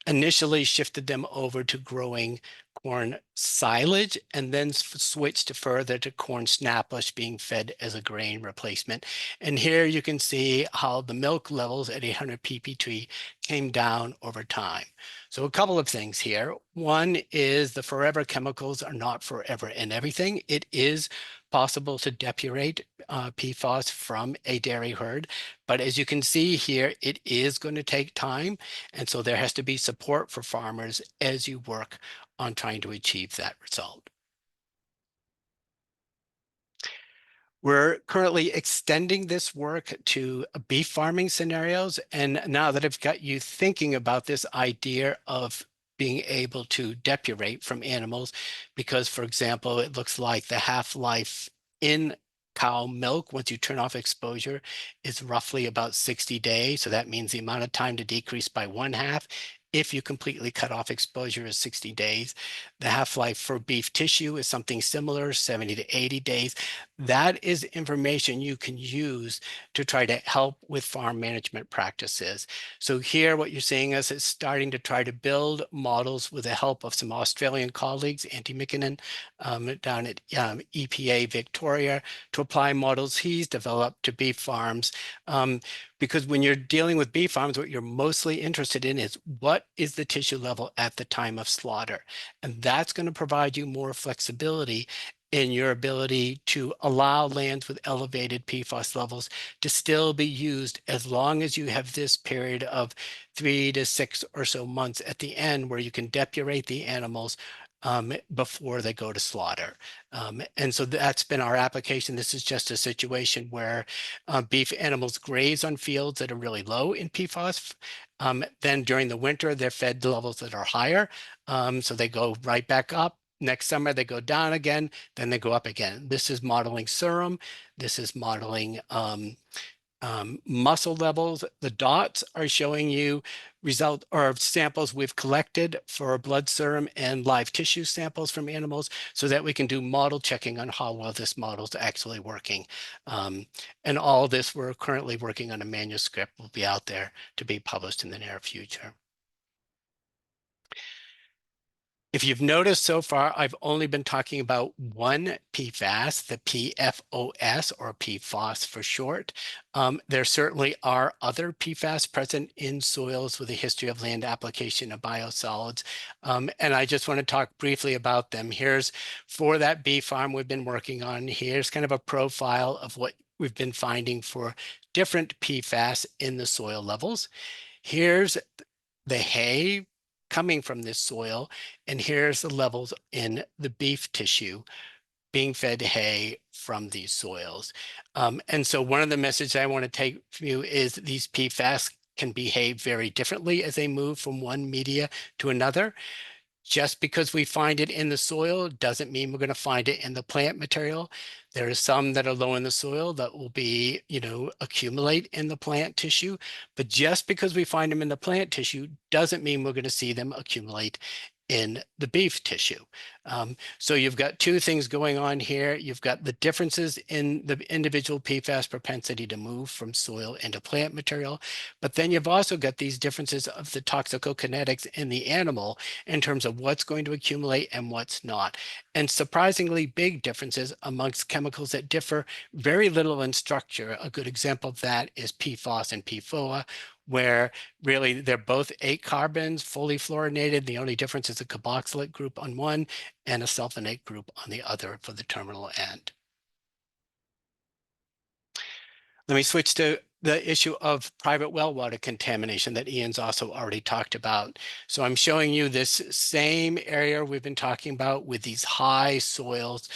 initially shifted them over to growing corn silage, and then switched further to corn snappage being fed as a grain replacement. And here you can see how the milk levels at 800 ppb came down over time. So a couple of things here. One is the forever chemicals are not forever in everything. It is possible to depurate PFAS from a dairy herd. But as you can see here, it is going to take time. And so there has to be support for farmers as you work on trying to achieve that result. We're currently extending this work to beef farming scenarios. And now that I've got you thinking about this idea of being able to depurate from animals, because, for example, it looks like the half-life in cow milk, once you turn off exposure, is roughly about 60 days. So that means the amount of time to decrease by 1/2. If you completely cut off exposure is 60 days. The half-life for beef tissue is something similar, 70 to 80 days. That is information you can use to try to help with farm management practices. So here what you're seeing is it's starting to try to build models with the help of some Australian colleagues, Antti Mikkonen down at EPA Victoria, to apply models he's developed to beef farms. Because when you're dealing with beef farms, what you're mostly interested in is what is the tissue level at the time of slaughter. And that's going to provide you more flexibility in your ability to allow lands with elevated PFAS levels to still be used as long as you have this period of 3 to 6 or so months at the end where you can depurate the animals before they go to slaughter. And so that's been our application. This is just a situation where beef animals graze on fields that are really low in PFAS. Then during the winter, they're fed to levels that are higher. So they go right back up. Next summer, they go down again, then they go up again. This is modeling serum. This is modeling muscle levels. The dots are showing you result or samples we've collected for blood serum and live tissue samples from animals so that we can do model checking on how well this model is actually working. And all this, we're currently working on a manuscript, will be out there to be published in the near future. If you've noticed so far, I've only been talking about one PFAS, the PFOS, or PFOS for short. There certainly are other PFAS present in soils with a history of land application of biosolids. And I just want to talk briefly about them. Here's for that beef farm we've been working on. Here's kind of a profile of what we've been finding for different PFAS in the soil levels. Here's the hay coming from this soil, and here's the levels in the beef tissue being fed hay from these soils. And so one of the messages I want to take from you is these PFAS can behave very differently as they move from one media to another. Just because we find it in the soil doesn't mean we're going to find it in the plant material. There are some that are low in the soil that will be, accumulate in the plant tissue. But just because we find them in the plant tissue doesn't mean we're going to see them accumulate in the beef tissue. So you've got two things going on here. You've got the differences in the individual PFAS propensity to move from soil into plant material, but then you've also got these differences of the toxicokinetics in the animal in terms of what's going to accumulate and what's not. And surprisingly big differences amongst chemicals that differ very little in structure. A good example of that is PFAS and PFOA, where really they're both 8 carbons, fully fluorinated. The only difference is a carboxylate group on one and a sulfonate group on the other for the terminal end. Let me switch to the issue of private well water contamination that Ian's also already talked about. So I'm showing you this same area we've been talking about with these high soils,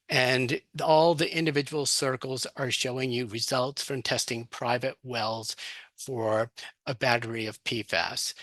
and all the individual circles are showing you results from testing private wells for a battery of PFAS.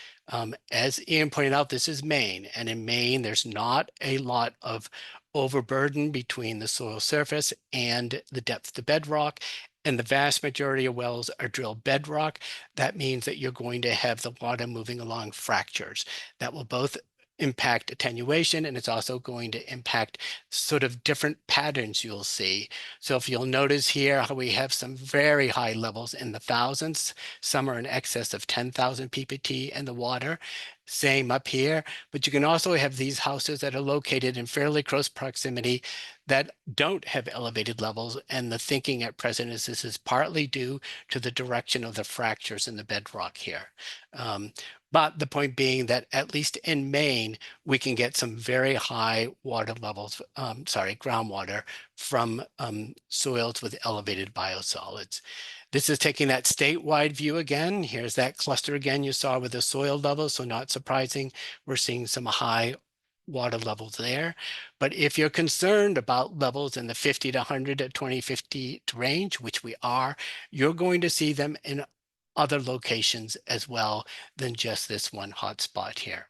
As Ian pointed out, this is Maine, and in Maine, there's not a lot of overburden between the soil surface and the depth of the bedrock, and the vast majority of wells are drilled bedrock. That means that you're going to have the water moving along fractures. That will both impact attenuation, and it's also going to impact sort of different patterns you'll see. So if you'll notice here how we have some very high levels in the thousands, some are in excess of 10,000 ppt in the water. Same up here, but you can also have these houses that are located in fairly close proximity that don't have elevated levels. And the thinking at present is this is partly due to the direction of the fractures in the bedrock here. But the point being that at least in Maine, we can get some very high water levels, groundwater from soils with elevated biosolids. This is taking that statewide view again. Here's that cluster again you saw with the soil levels, so not surprising. We're seeing some high water levels there. But if you're concerned about levels in the 50 to 100 to 2050 range, which we are, you're going to see them in other locations as well than just this one hotspot here.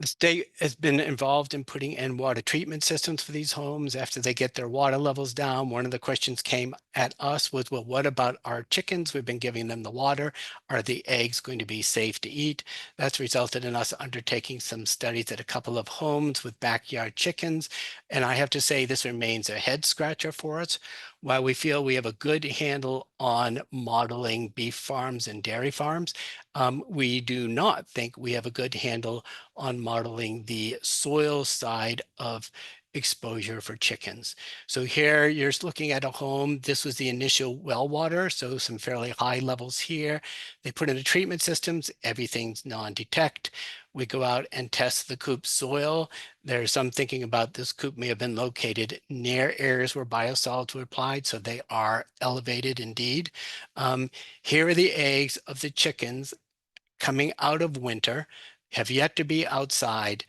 The state has been involved in putting in water treatment systems for these homes after they get their water levels down. One of the questions came at us was, well, what about our chickens? We've been giving them the water. Are the eggs going to be safe to eat? That's resulted in us undertaking some studies at a couple of homes with backyard chickens. And I have to say, this remains a head scratcher for us. While we feel we have a good handle on modeling beef farms and dairy farms, we do not think we have a good handle on modeling the soil side of exposure for chickens. So here you're looking at a home. This was the initial well water, so some fairly high levels here. They put in the treatment systems, everything's non-detect. We go out and test the coop soil. There's some thinking about this coop may have been located near areas where biosolids were applied, so they are elevated indeed. Here are the eggs of the chickens coming out of winter, have yet to be outside,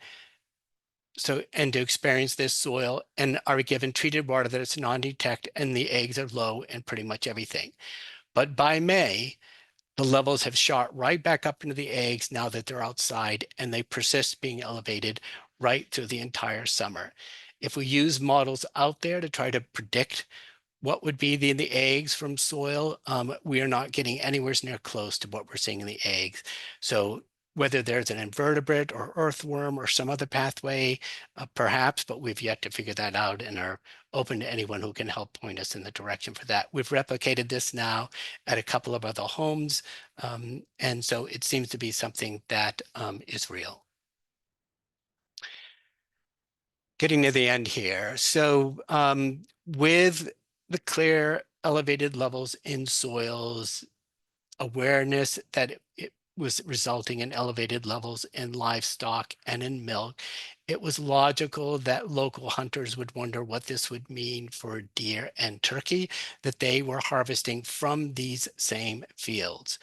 and to experience this soil, and are given treated water that is non-detect, and the eggs are low in pretty much everything. But by May, the levels have shot right back up into the eggs now that they're outside, and they persist being elevated right through the entire summer. If we use models out there to try to predict what would be in the eggs from soil, we are not getting anywhere near close to what we're seeing in the eggs. So whether there's an invertebrate or earthworm or some other pathway, perhaps, but we've yet to figure that out and are open to anyone who can help point us in the direction for that. We've replicated this now at a couple of other homes, and so it seems to be something that is real. Getting to the end here. So with the clear elevated levels in soils, awareness that it was resulting in elevated levels in livestock and in milk, it was logical that local hunters would wonder what this would mean for deer and turkey that they were harvesting from these same fields.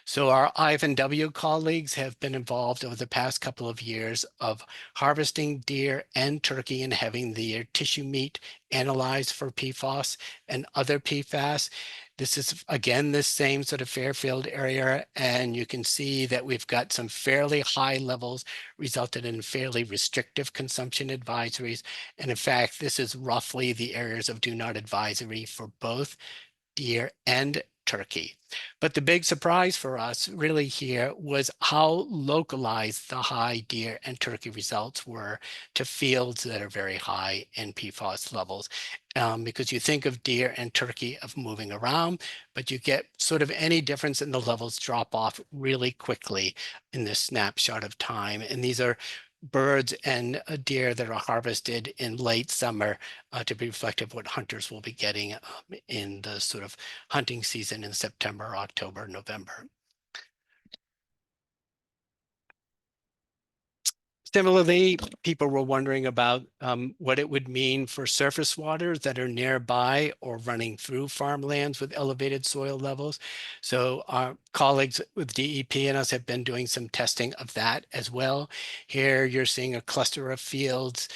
So our I&W colleagues have been involved over the past couple of years of harvesting deer and turkey and having their tissue meat analyzed for PFAS and other PFAS. This is, again, this same sort of Fairfield area, and you can see that we've got some fairly high levels resulted in fairly restrictive consumption advisories. And in fact, this is roughly the areas of do not advisory for both deer and turkey. But the big surprise for us really here was how localized the high deer and turkey results were to fields that are very high in PFAS levels. Because you think of deer and turkey of moving around, but you get sort of any difference in the levels drop off really quickly in this snapshot of time. And these are birds and deer that are harvested in late summer to be reflective of what hunters will be getting in the sort of hunting season in September, October, November. Similarly, people were wondering about what it would mean for surface waters that are nearby or running through farmlands with elevated soil levels. So our colleagues with DEP and us have been doing some testing of that as well. Here you're seeing a cluster of fields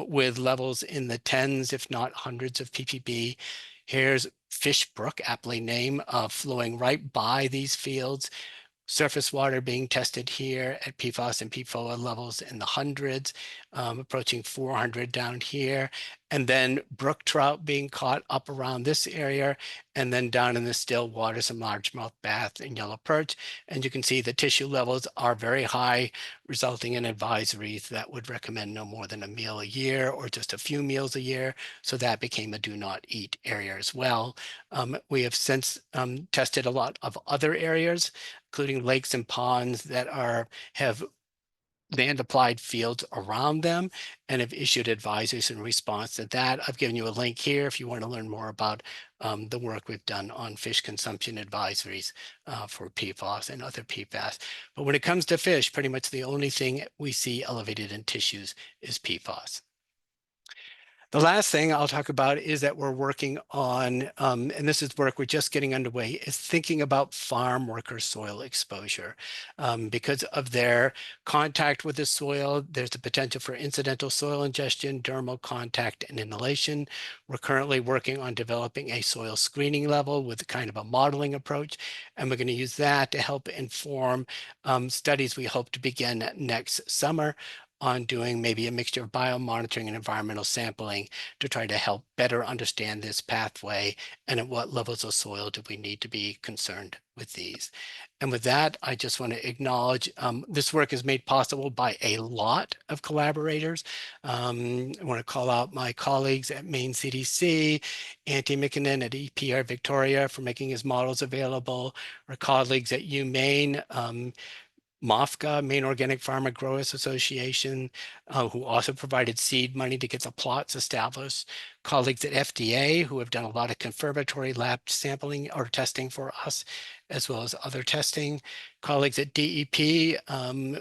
with levels in the tens, if not hundreds of ppb. Here's Fish Brook, aptly named, flowing right by these fields. Surface water being tested here at PFAS and PFOA levels in the hundreds, approaching 400 down here, and then brook trout being caught up around this area, and then down in the still water, some largemouth bass and yellow perch. And you can see the tissue levels are very high, resulting in advisories that would recommend no more than a meal a year or just a few meals a year. So that became a do not eat area as well. We have since tested a lot of other areas, including lakes and ponds that have land applied fields around them, and have issued advisories in response to that. I've given you a link here if you want to learn more about the work we've done on fish consumption advisories for PFAS and other PFAS. But when it comes to fish, pretty much the only thing we see elevated in tissues is PFAS. The last thing I'll talk about is that we're working on, and this is work we're just getting underway, is thinking about farm worker soil exposure. Because of their contact with the soil, there's the potential for incidental soil ingestion, dermal contact, and inhalation. We're currently working on developing a soil screening level with kind of a modeling approach, and we're going to use that to help inform studies we hope to begin next summer on doing maybe a mixture of biomonitoring and environmental sampling to try to help better understand this pathway and at what levels of soil do we need to be concerned with these. And with that, I just want to acknowledge this work is made possible by a lot of collaborators. I want to call out my colleagues at Maine CDC, Antti Mikkonen at EPR Victoria for making his models available, our colleagues at UMaine, MOFGA, Maine Organic Farmer Growers Association, who also provided seed money to get the plots established. Colleagues at FDA, who have done a lot of confirmatory lab sampling or testing for us, as well as other testing. Colleagues at DEP,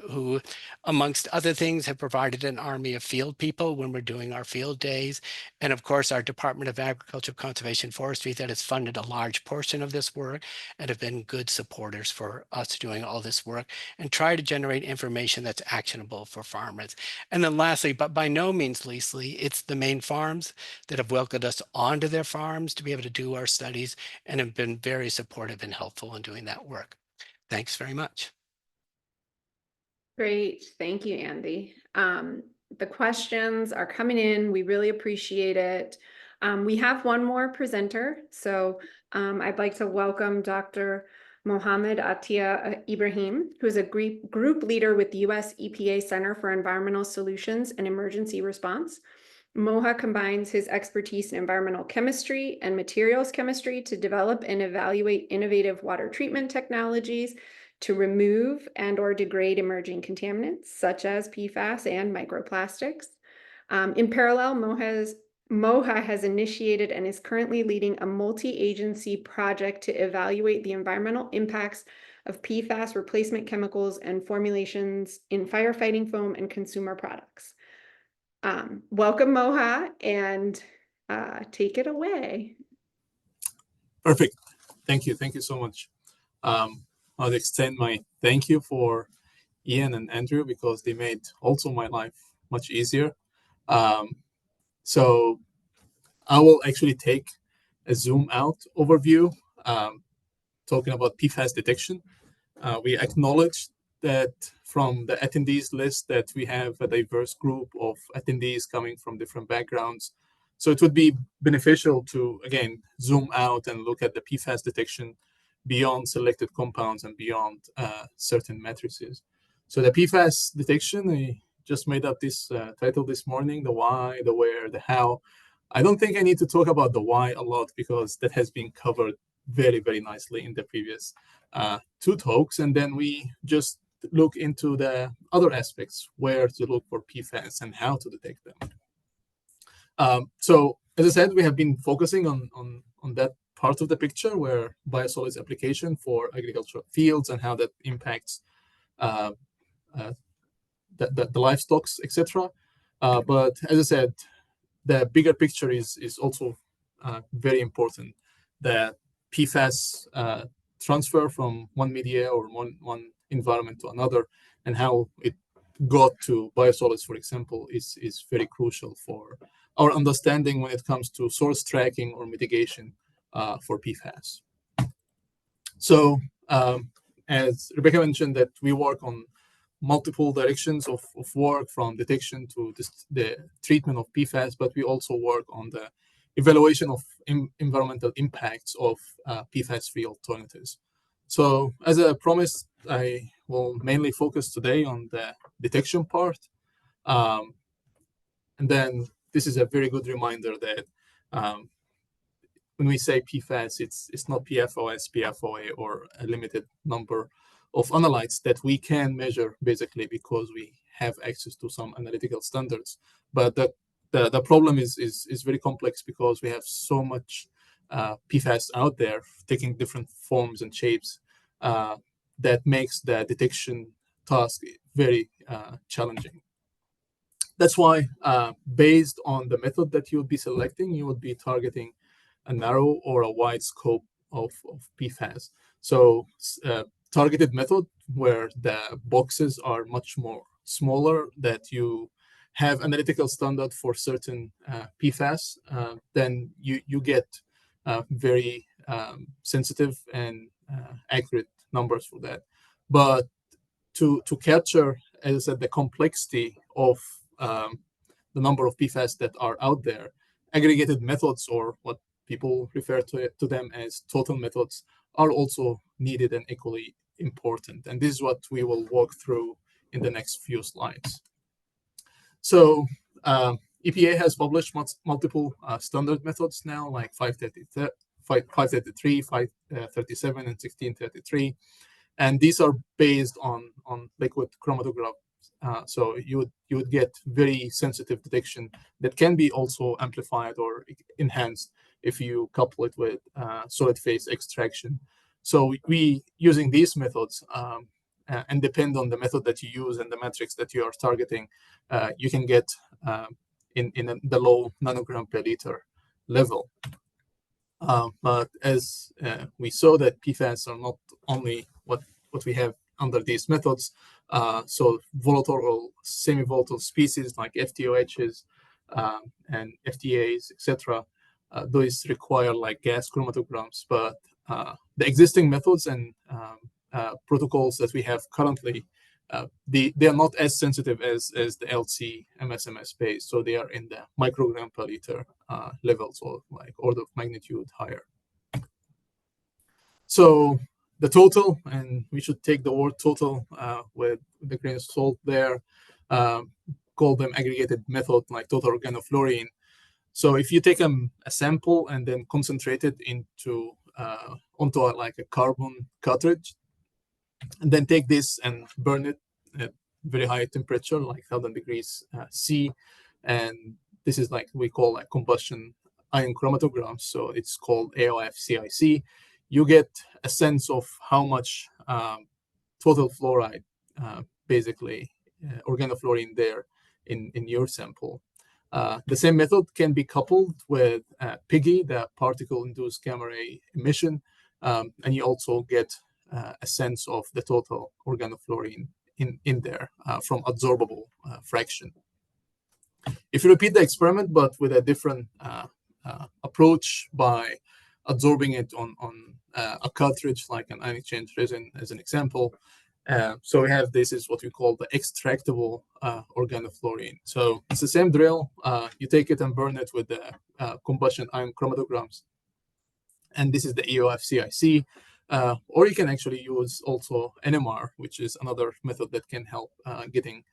who, amongst other things, have provided an army of field people when we're doing our field days. And of course, our Department of Agriculture, Conservation, Forestry that has funded a large portion of this work and have been good supporters for us doing all this work and try to generate information that's actionable for farmers. And then lastly, but by no means leastly, it's the Maine farms that have welcomed us onto their farms to be able to do our studies and have been very supportive and helpful in doing that work. Thanks very much. Great, thank you, Andy. The questions are coming in. We really appreciate it. We have one more presenter, so I'd like to welcome Dr. Mohammed Atia Ibrahim, who is a group leader with the U.S. EPA Center for Environmental Solutions and Emergency Response. Moha combines his expertise in environmental chemistry and materials chemistry to develop and evaluate innovative water treatment technologies to remove and or degrade emerging contaminants such as PFAS and microplastics. In parallel, Moha has initiated and is currently leading a multi-agency project to evaluate the environmental impacts of PFAS replacement chemicals and formulations in firefighting foam and consumer products. Welcome, Moha, and take it away. Perfect. Thank you. Thank you so much. I'll extend my thank you for Ian and Andrew because they made also my life much easier. So I will actually take a zoom out overview talking about PFAS detection. We acknowledge that from the attendees list that we have a diverse group of attendees coming from different backgrounds. So it would be beneficial to, again, zoom out and look at the PFAS detection beyond selected compounds and beyond certain matrices. So the PFAS detection, I just made up this title this morning, the why, the where, the how. I don't think I need to talk about the why a lot because that has been covered very, very nicely in the previous 2 talks. And then we just look into the other aspects, where to look for PFAS and how to detect them. So as I said, we have been focusing on that part of the picture where biosolids application for agricultural fields and how that impacts the livestock, etc. But as I said, the bigger picture is also very important. The PFAS transfer from one media or one environment to another, and how it got to biosolids, for example, is very crucial for our understanding when it comes to source tracking or mitigation for PFAS. So as Rebecca mentioned, that we work on multiple directions of work, from detection to the treatment of PFAS, but we also work on the evaluation of environmental impacts of PFAS-free alternatives. So as I promised, I will mainly focus today on the detection part. And then this is a very good reminder that when we say PFAS, it's not PFOS, PFOA, or a limited number of analytes that we can measure, basically because we have access to some analytical standards. But the problem is very complex because we have so much PFAS out there taking different forms and shapes that makes the detection task very challenging. That's why, based on the method that you would be selecting, you would be targeting a narrow or a wide scope of PFAS. So targeted method where the boxes are much more smaller, that you have analytical standard for certain PFAS, then you get very sensitive and accurate numbers for that. But to capture, as I said, the complexity of the number of PFAS that are out there, aggregated methods, or what people refer to them as total methods, are also needed and equally important. And this is what we will walk through in the next few slides. So EPA has published multiple standard methods now, like 533, 537, and 1633. And these are based on liquid chromatograph. So you would get very sensitive detection that can be also amplified or enhanced if you couple it with solid phase extraction. So we using these methods, and depend on the method that you use and the metrics that you are targeting, you can get in the low nanogram per liter level. But as we saw, that PFAS are not only what we have under these methods. So volatile or semi-volatile species like FTOHs and FTAs, etc. Those require like gas chromatograms. But the existing methods and protocols that we have currently, they are not as sensitive as the LC MSMS space. So they are in the microgram per liter levels, or like order of magnitude higher. So the total, and we should take the word total with the grain of salt there, call them aggregated method, like total organofluorine. So if you take a sample and then concentrate it onto like a carbon cartridge, and then take this and burn it at very high temperature, like 1000 degrees C, and this is like we call a combustion ion chromatograph. So it's called AOF-CIC. You get a sense of how much total fluoride, basically organofluorine there in your sample. The same method can be coupled with PIGI, the particle-induced gamma ray emission, and you also get a sense of the total organofluorine in there from adsorbable fraction. If you repeat the experiment, but with a different approach, by absorbing it on a cartridge like an ion exchange resin, as an example, So we have this is what we call the extractable organofluorine. So it's the same drill. You take it and burn it with the combustion ion chromatograms. And this is the EOF CIC. Or you can actually use also NMR, which is another method that can help getting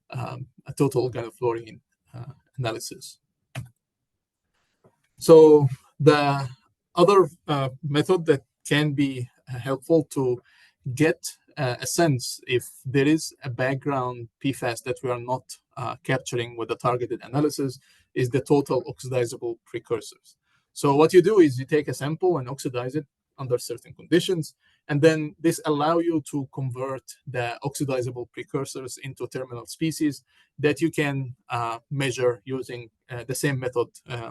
a total organofluorine analysis. So the other method that can be helpful to get a sense if there is a background PFAS that we are not capturing with the targeted analysis is the total oxidizable precursors. So what you do is you take a sample and oxidize it under certain conditions, and then this allow you to convert the oxidizable precursors into terminal species that you can measure using the same method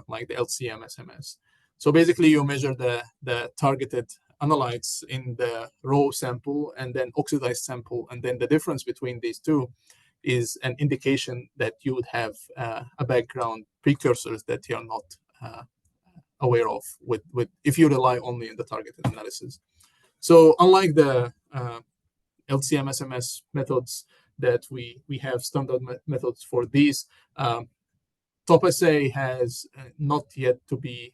like the LCM SMS. So basically you measure the targeted analytes in the raw sample and then oxidized sample, and then the difference between these two is an indication that you would have a background precursors that you're not aware of with if you rely only on the targeted analysis. So unlike the LCM SMS methods that we have standard methods for these, TopSA has not yet to be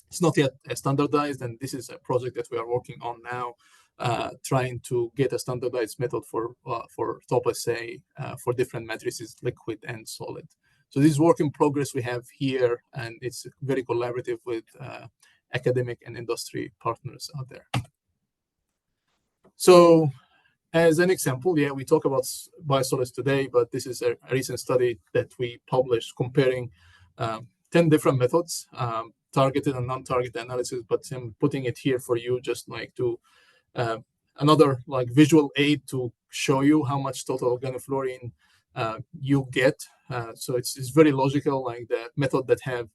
it's not yet standardized, and this is a project that we are working on now, trying to get a standardized method for TopSA for different matrices, liquid and solid. So this is work in progress we have here, and it's very collaborative with academic and industry partners out there. So as an example, yeah, we talk about biosolids today, but this is a recent study that we published comparing 10 different methods, targeted and non-targeted analysis, but I'm putting it here for you just like to another like visual aid to show you how much total organofluorine you get. So it's very logical, like the method that have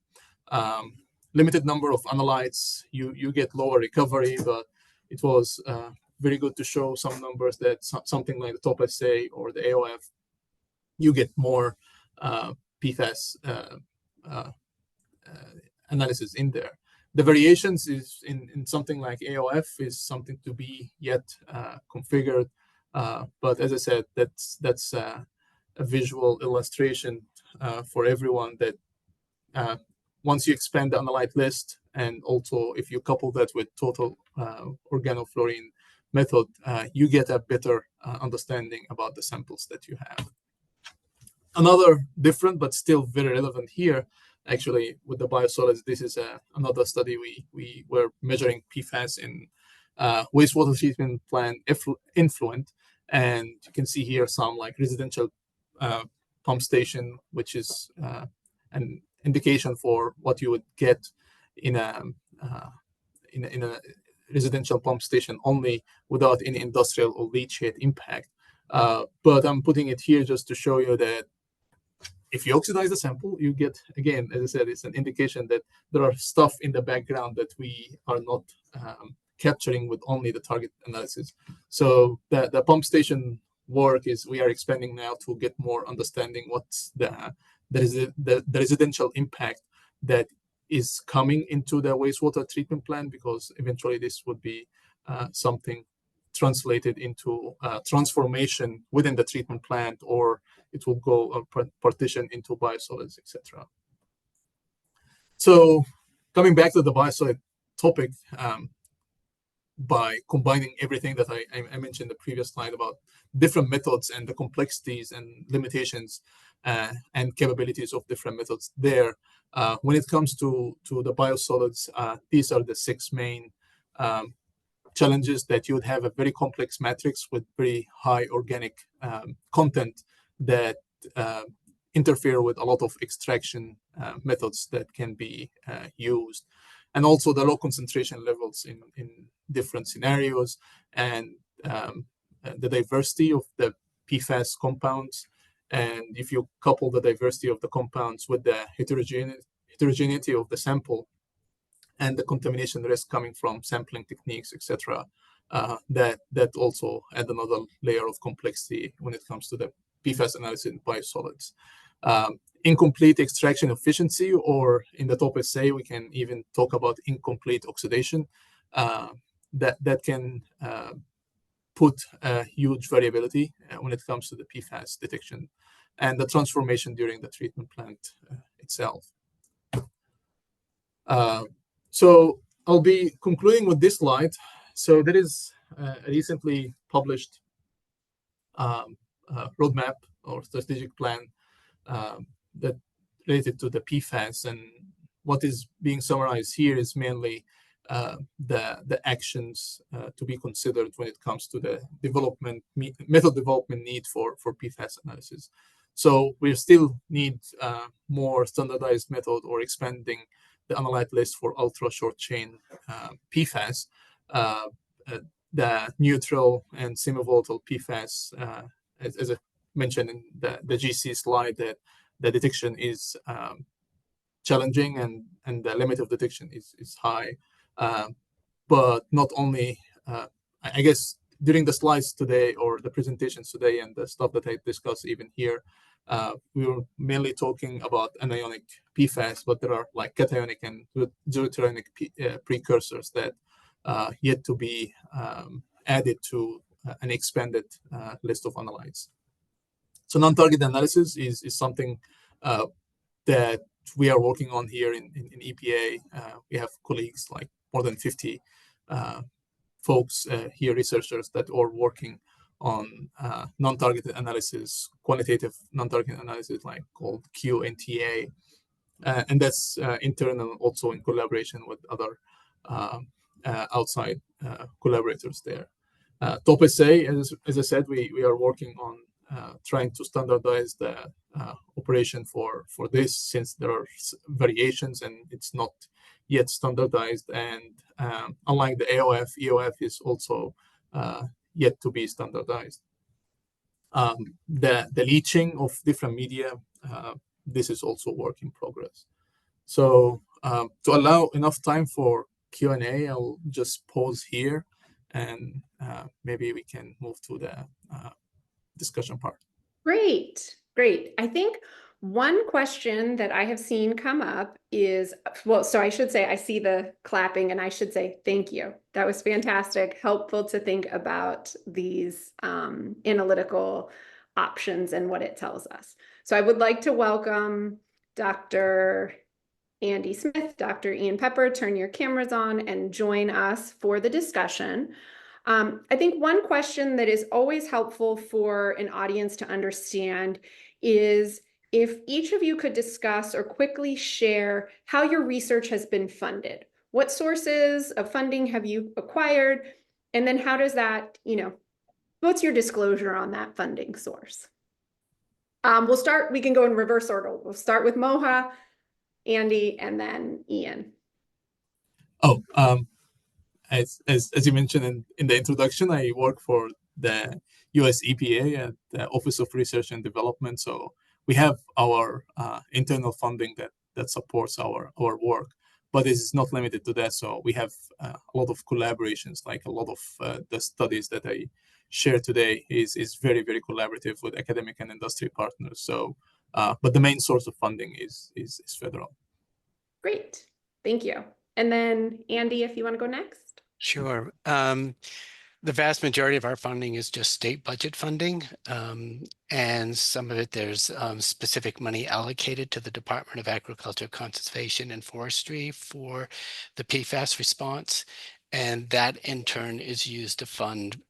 limited number of analytes, you get lower recovery, but it was very good to show some numbers that something like the TopSA or the AOF, you get more PFAS analysis in there. The variations is in something like AOF is something to be yet configured, but as I said, that's a visual illustration for everyone that once you expand the analyte list, and also if you couple that with total organofluorine method, you get a better understanding about the samples that you have. Another different but still very relevant here, actually, with the biosolids, this is another study we were measuring PFAS in wastewater treatment plant influent, and you can see here some like residential pump station, which is an indication for what you would get in a residential pump station only without any industrial or leachate impact. But I'm putting it here just to show you that if you oxidize the sample, you get, again, as I said, it's an indication that there are stuff in the background that we are not capturing with only the target analysis. So the pump station work is we are expanding now to get more understanding what's the residential impact that is coming into the wastewater treatment plant, because eventually this would be something translated into transformation within the treatment plant, or it will go partition into biosolids, etc. So coming back to the biosolid topic, by combining everything that I mentioned in the previous slide about different methods and the complexities and limitations and capabilities of different methods there, when it comes to the biosolids, these are the 6 main challenges: that you would have a very complex matrix with very high organic content that interfere with a lot of extraction methods that can be used, and also the low concentration levels in different scenarios, and the diversity of the PFAS compounds. And if you couple the diversity of the compounds with the heterogeneity of the sample and the contamination risk coming from sampling techniques, etc., that also add another layer of complexity when it comes to the PFAS analysis in biosolids. Incomplete extraction efficiency, or in the TopSA, we can even talk about incomplete oxidation. That can put a huge variability when it comes to the PFAS detection and the transformation during the treatment plant itself. So I'll be concluding with this slide. So there is a recently published roadmap or strategic plan that related to the PFAS, and what is being summarized here is mainly the actions to be considered when it comes to the method development need for PFAS analysis. So we still need more standardized method or expanding the analyte list for ultra short chain PFAS. The neutral and semi-volatile PFAS, as I mentioned in the GC slide, that the detection is challenging and the limit of detection is high. But not only, I guess during the slides today or the presentations today and the stuff that I discussed even here, we were mainly talking about anionic PFAS, but there are like cationic and deuterionic precursors that yet to be added to an expanded list of analytes. So non-target analysis is something that we are working on here in EPA. We have colleagues, like more than 50 folks here, researchers that are working on non-targeted analysis, quantitative non-targeted analysis, like called QNTA. And that's internal, also in collaboration with other outside collaborators there. TOP-SA, as I said, we are working on trying to standardize the operation for this, since there are variations and it's not yet standardized. And unlike the AOF, EOF is also yet to be standardized. The leaching of different media, this is also work in progress. So to allow enough time for Q&A, I'll just pause here and maybe we can move to the discussion part. Great, great. I think one question that I have seen come up is, well, so I should say, I see the clapping and I should say, thank you. That was fantastic, helpful to think about these analytical options and what it tells us. So I would like to welcome Dr. Andy Smith, Dr. Ian Pepper, turn your cameras on and join us for the discussion. I think one question that is always helpful for an audience to understand is if each of you could discuss or quickly share how your research has been funded. What sources of funding have you acquired? And then how does that, what's your disclosure on that funding source? We can go in reverse order. We'll start with Moha, Andy, and then Ian. Oh, as you mentioned in the introduction, I work for the US EPA at the Office of Research and Development. So we have our internal funding that supports our work, but it is not limited to that. So we have a lot of collaborations, like a lot of the studies that I share today is very, very collaborative with academic and industry partners. So, but the main source of funding is federal. Great, thank you. And then Andy, if you want to go next. Sure. The vast majority of our funding is just state budget funding, and some of it there's specific money allocated to the Department of Agriculture, Conservation, and Forestry for the PFAS response, and that in turn is used to fund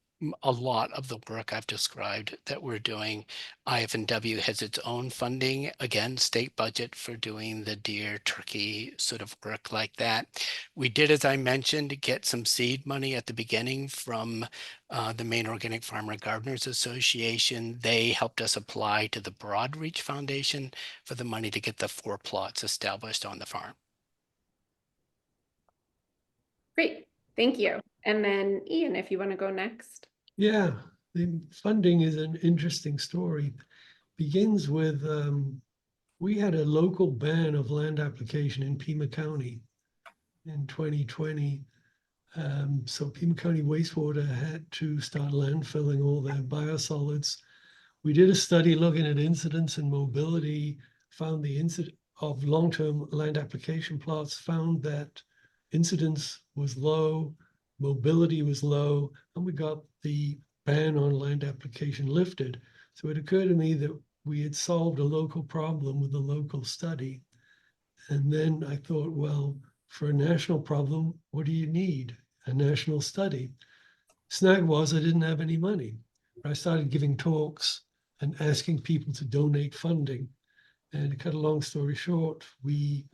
a lot of the work I've described that we're doing. IF&W has its own funding, again, state budget for doing the deer, turkey sort of work like that. We did, as I mentioned, get some seed money at the beginning from the Maine Organic Farmer Gardeners Association. They helped us apply to the Broadreach Foundation for the money to get the 4 plots established on the farm. Great, thank you. And then Ian, if you want to go next. Yeah, the funding is an interesting story. Begins with, we had a local ban of land application in Pima County in 2020. So Pima County wastewater had to start landfilling all their biosolids. We did a study looking at incidence and mobility, found the incidence of long-term land application plots, found that incidence was low, mobility was low, and we got the ban on land application lifted. So it occurred to me that we had solved a local problem with a local study. And then I thought, well, for a national problem, what do you need? A national study. Snag was I didn't have any money. I started giving talks and asking people to donate funding. And to cut a long story short, we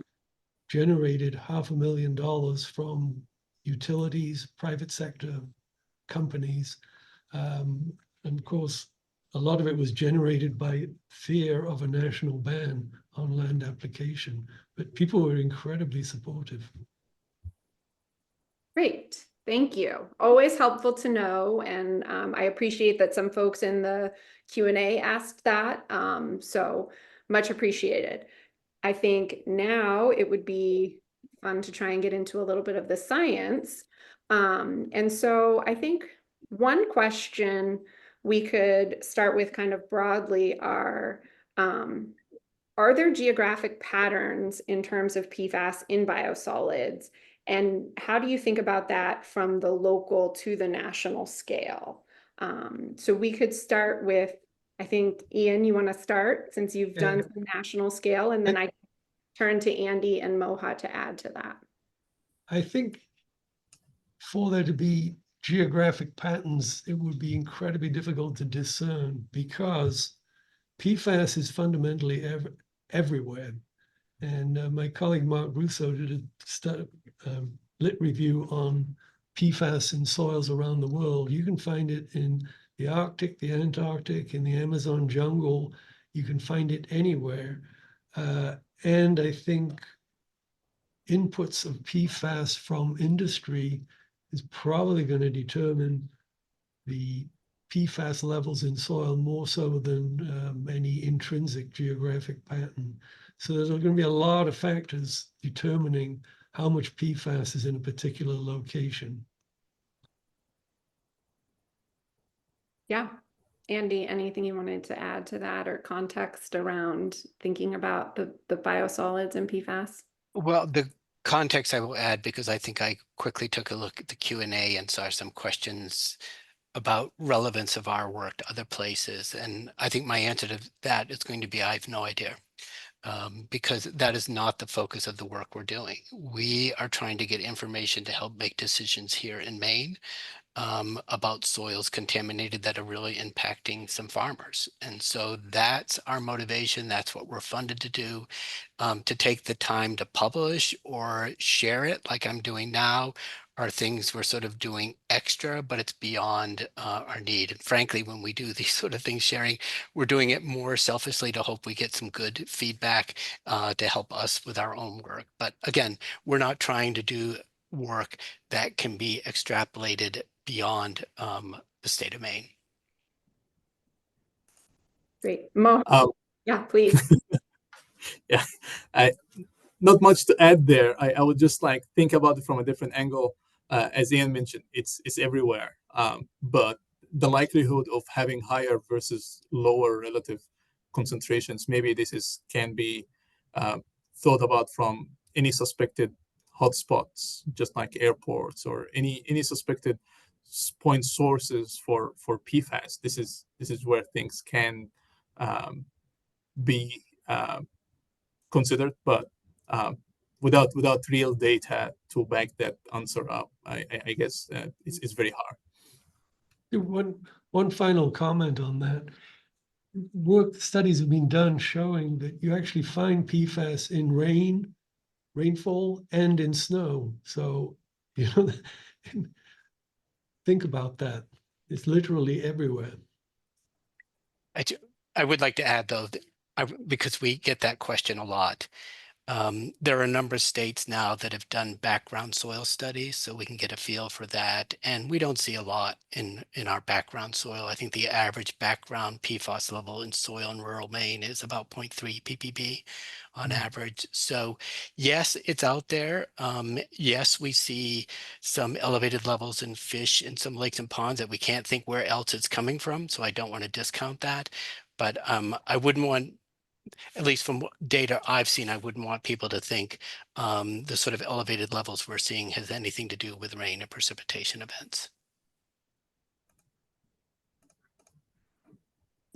generated $500,000 from utilities, private sector companies. And of course, a lot of it was generated by fear of a national ban on land application, but people were incredibly supportive. Great, thank you. Always helpful to know, and I appreciate that some folks in the Q&A asked that, so much appreciated. I think now it would be fun to try and get into a little bit of the science. And so I think one question we could start with kind of broadly are there geographic patterns in terms of PFAS in biosolids? And how do you think about that from the local to the national scale? So we could start with, I think, Ian, you want to start since you've done some national scale, and then I turn to Andy and Moha to add to that. I think for there to be geographic patterns, it would be incredibly difficult to discern because PFAS is fundamentally everywhere. And my colleague Mark Russo did a lit review on PFAS in soils around the world. You can find it in the Arctic, the Antarctic, in the Amazon jungle. You can find it anywhere. And I think inputs of PFAS from industry is probably going to determine the PFAS levels in soil more so than any intrinsic geographic pattern. So there's going to be a lot of factors determining how much PFAS is in a particular location. Yeah. Andy, anything you wanted to add to that or context around thinking about the biosolids and PFAS? Well, the context I will add, because I think I quickly took a look at the Q&A and saw some questions about relevance of our work to other places. And I think my answer to that is going to be, I have no idea. Because that is not the focus of the work we're doing. We are trying to get information to help make decisions here in Maine about soils contaminated that are really impacting some farmers. And so that's our motivation. That's what we're funded to do. To take the time to publish or share it like I'm doing now are things we're sort of doing extra, but it's beyond our need. And frankly, when we do these sort of things sharing, we're doing it more selfishly to hope we get some good feedback to help us with our own work. But again, we're not trying to do work that can be extrapolated beyond the state of Maine. Great. Mo, yeah, please. Yeah, not much to add there. I would just like think about it from a different angle. As Ian mentioned, it's everywhere. But the likelihood of having higher versus lower relative concentrations, maybe this can be thought about from any suspected hotspots, just like airports or any suspected point sources for PFAS. This is where things can be considered, but without real data to back that answer up, I guess it's very hard. One final comment on that. Studies have been done showing that you actually find PFAS in rainfall, and in snow. So, think about that. It's literally everywhere. I would like to add, though, because we get that question a lot. There are a number of states now that have done background soil studies, so we can get a feel for that. And we don't see a lot in our background soil. I think the average background PFAS level in soil in rural Maine is about 0.3 ppb on average. So yes, it's out there. Yes, we see some elevated levels in fish in some lakes and ponds that we can't think where else it's coming from. So I don't want to discount that. But I wouldn't want, at least from data I've seen, I wouldn't want people to think the sort of elevated levels we're seeing has anything to do with rain or precipitation events.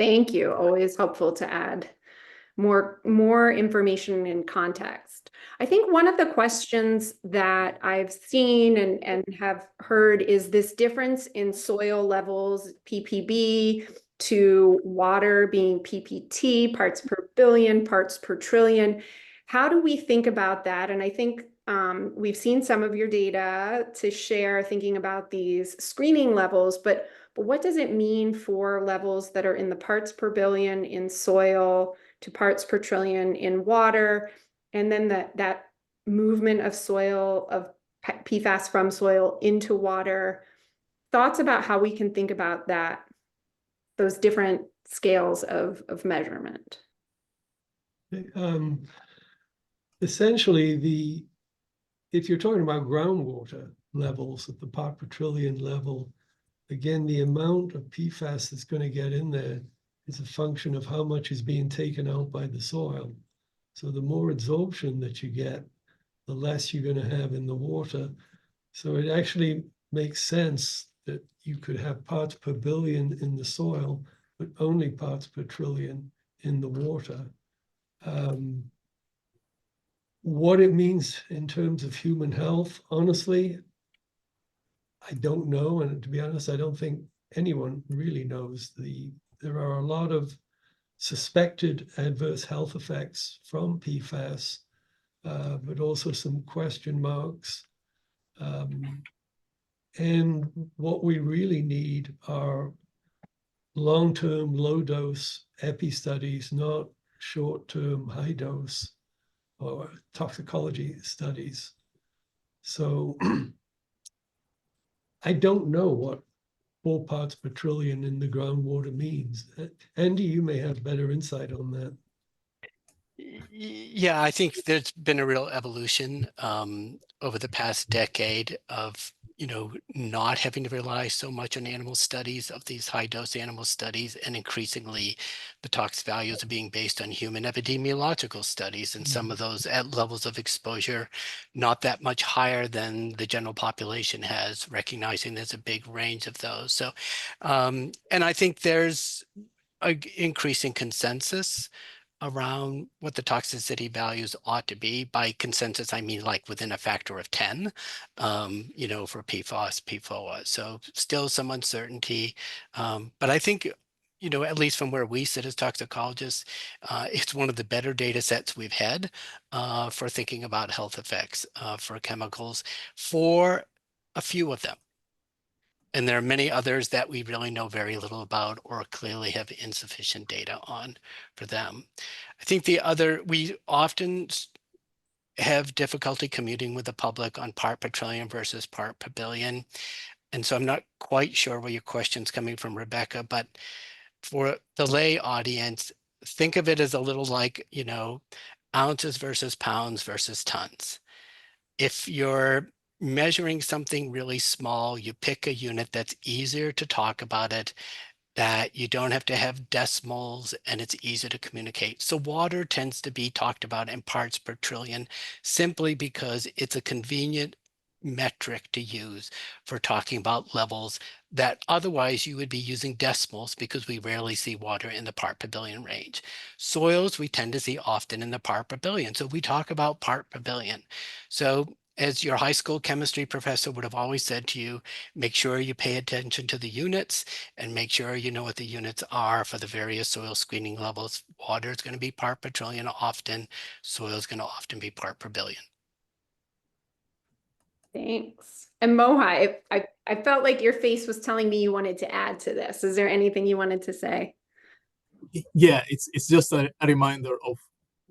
Thank you. Always helpful to add more information and context. I think one of the questions that I've seen and have heard is this difference in soil levels, ppb, to water being ppt, parts per billion, parts per trillion. How do we think about that? And I think we've seen some of your data to share thinking about these screening levels, but what does it mean for levels that are in the parts per billion in soil to parts per trillion in water, and then that movement of soil, of PFAS from soil into water? Thoughts about how we can think about that, those different scales of measurement. Essentially, if you're talking about groundwater levels at the part per trillion level, again, the amount of PFAS that's going to get in there is a function of how much is being taken out by the soil. So the more absorption that you get, the less you're going to have in the water. So it actually makes sense that you could have parts per billion in the soil, but only parts per trillion in the water. What it means in terms of human health, honestly, I don't know. And to be honest, I don't think anyone really knows. There are a lot of suspected adverse health effects from PFAS, but also some question marks. And what we really need are long-term low-dose EPI studies, not short-term high-dose or toxicology studies. So I don't know what 4 parts per trillion in the groundwater means. Andy, you may have better insight on that. Yeah, I think there's been a real evolution over the past decade of, not having to rely so much on animal studies, of these high dose animal studies, and increasingly the tox values are being based on human epidemiological studies, and some of those at levels of exposure not that much higher than the general population has, recognizing there's a big range of those. So, and I think there's an increasing consensus around what the toxicity values ought to be. By consensus, I mean like within a factor of 10, for PFAS, PFOA. So still some uncertainty. But I think, at least from where we sit as toxicologists, it's one of the better data sets we've had for thinking about health effects for chemicals, for a few of them. And there are many others that we really know very little about or clearly have insufficient data on for them. I think we often have difficulty communicating with the public on part per trillion versus part per billion. And so I'm not quite sure where your question's coming from, Rebecca, but for the lay audience, think of it as a little like, ounces versus pounds versus tons. If you're measuring something really small, you pick a unit that's easier to talk about it, that you don't have to have decimals, and it's easier to communicate. So water tends to be talked about in parts per trillion simply because it's a convenient metric to use for talking about levels that otherwise you would be using decimals, because we rarely see water in the part per billion range. Soils we tend to see often in the part per billion. So we talk about part per billion. So as your high school chemistry professor would have always said to you, make sure you pay attention to the units and make sure you know what the units are for the various soil screening levels. Water is going to be part per trillion often. Soil is going to often be part per billion. Thanks. And Moha, I felt like your face was telling me you wanted to add to this. Is there anything you wanted to say? Yeah, it's just a reminder of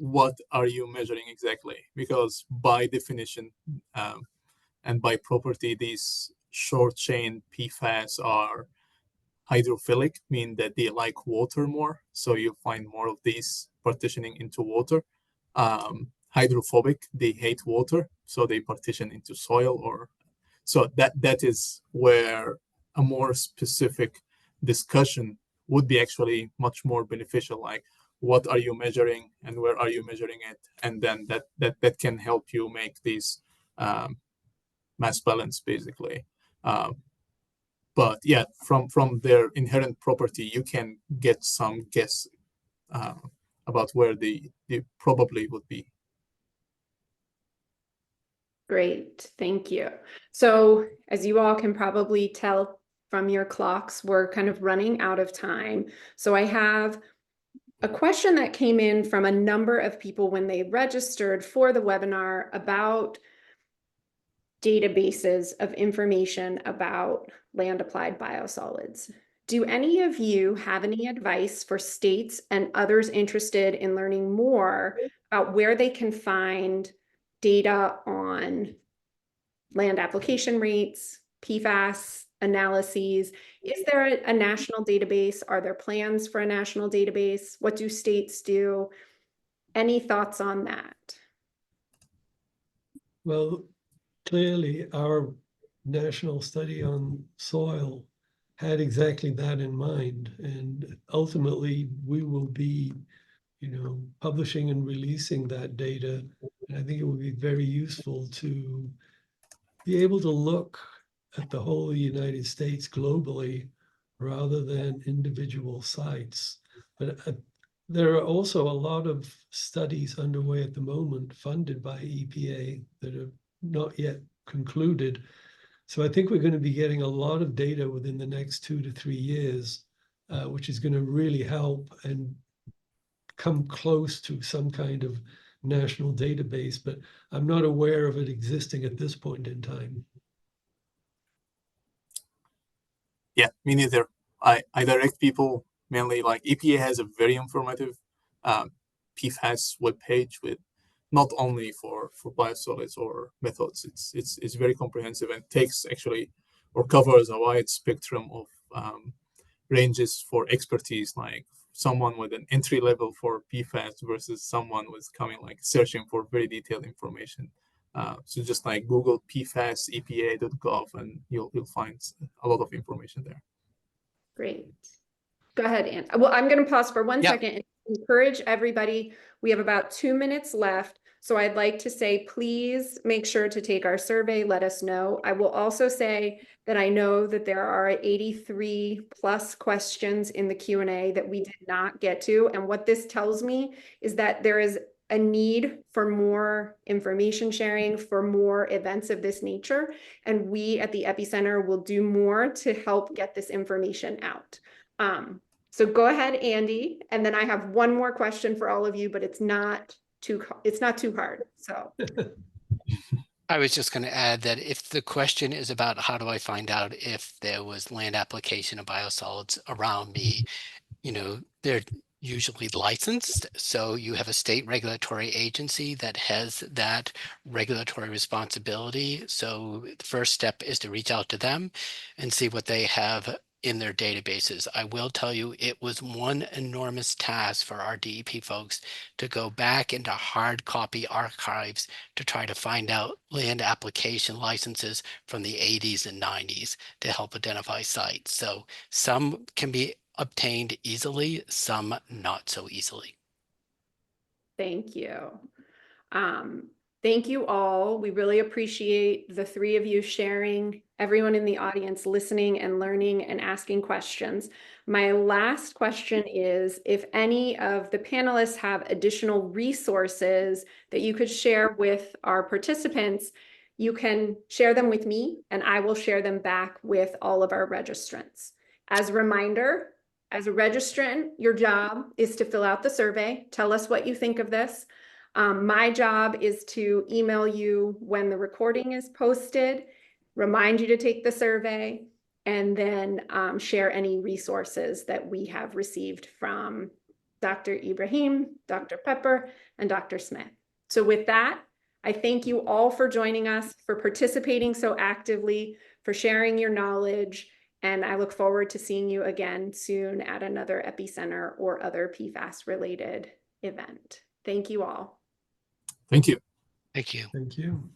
what are you measuring exactly, because by definition and by property, these short chain PFAS are hydrophilic, mean that they like water more. So you find more of these partitioning into water. Hydrophobic, they hate water, so they partition into soil. Or so that is where a more specific discussion would be actually much more beneficial. Like, what are you measuring and where are you measuring it? And then that can help you make these mass balance, basically. But yeah, from their inherent property, you can get some guess about where they probably would be. Great, thank you. So as you all can probably tell from your clocks, we're kind of running out of time. So I have a question that came in from a number of people when they registered for the webinar about databases of information about land applied biosolids. Do any of you have any advice for states and others interested in learning more about where they can find data on land application rates, PFAS analyses? Is there a national database? Are there plans for a national database? What do states do? Any thoughts on that? Well, clearly our national study on soil had exactly that in mind. And ultimately, we will be, publishing and releasing that data. And I think it would be very useful to be able to look at the whole of the United States globally rather than individual sites. But there are also a lot of studies underway at the moment funded by EPA that are not yet concluded. So I think we're going to be getting a lot of data within the next 2 to 3 years, which is going to really help and come close to some kind of national database, but I'm not aware of it existing at this point in time. Yeah, me neither. I direct people mainly, like EPA has a very informative PFAS webpage with not only for biosolids or methods. It's very comprehensive and takes actually or covers a wide spectrum of ranges for expertise, like someone with an entry level for PFAS versus someone who's coming like searching for very detailed information. So just like Google PFAS EPA.gov and you'll find a lot of information there. Great. Go ahead, Ann. Well, I'm going to pause for one Yeah. second and encourage everybody. We have about 2 minutes left. So I'd like to say, please make sure to take our survey. Let us know. I will also say that I know that there are 83 plus questions in the Q&A that we did not get to. And what this tells me is that there is a need for more information sharing, for more events of this nature. And we at the Epicenter will do more to help get this information out. So go ahead, Andy, and then I have one more question for all of you, but it's not too hard. So I was just going to add that if the question is about how do I find out if there was land application of biosolids around me, they're usually licensed. So you have a state regulatory agency that has that regulatory responsibility. So the first step is to reach out to them and see what they have in their databases. I will tell you, it was one enormous task for our DEP folks to go back into hard copy archives to try to find out land application licenses from the 80s and 90s to help identify sites. So some can be obtained easily, some not so easily. thank you. Thank you all. We really appreciate the three of you sharing, everyone in the audience listening and learning and asking questions. My last question is, if any of the panelists have additional resources that you could share with our participants, you can share them with me and I will share them back with all of our registrants. As a reminder, as a registrant, your job is to fill out the survey. Tell us what you think of this. My job is to email you when the recording is posted, remind you to take the survey, and then share any resources that we have received from Dr. Ibrahim, Dr. Pepper, and Dr. Smith. So with that, I thank you all for joining us, for participating so actively, for sharing your knowledge, and I look forward to seeing you again soon at another Epicenter or other PFAS-related event. Thank you all. Thank you. Thank you. Thank you.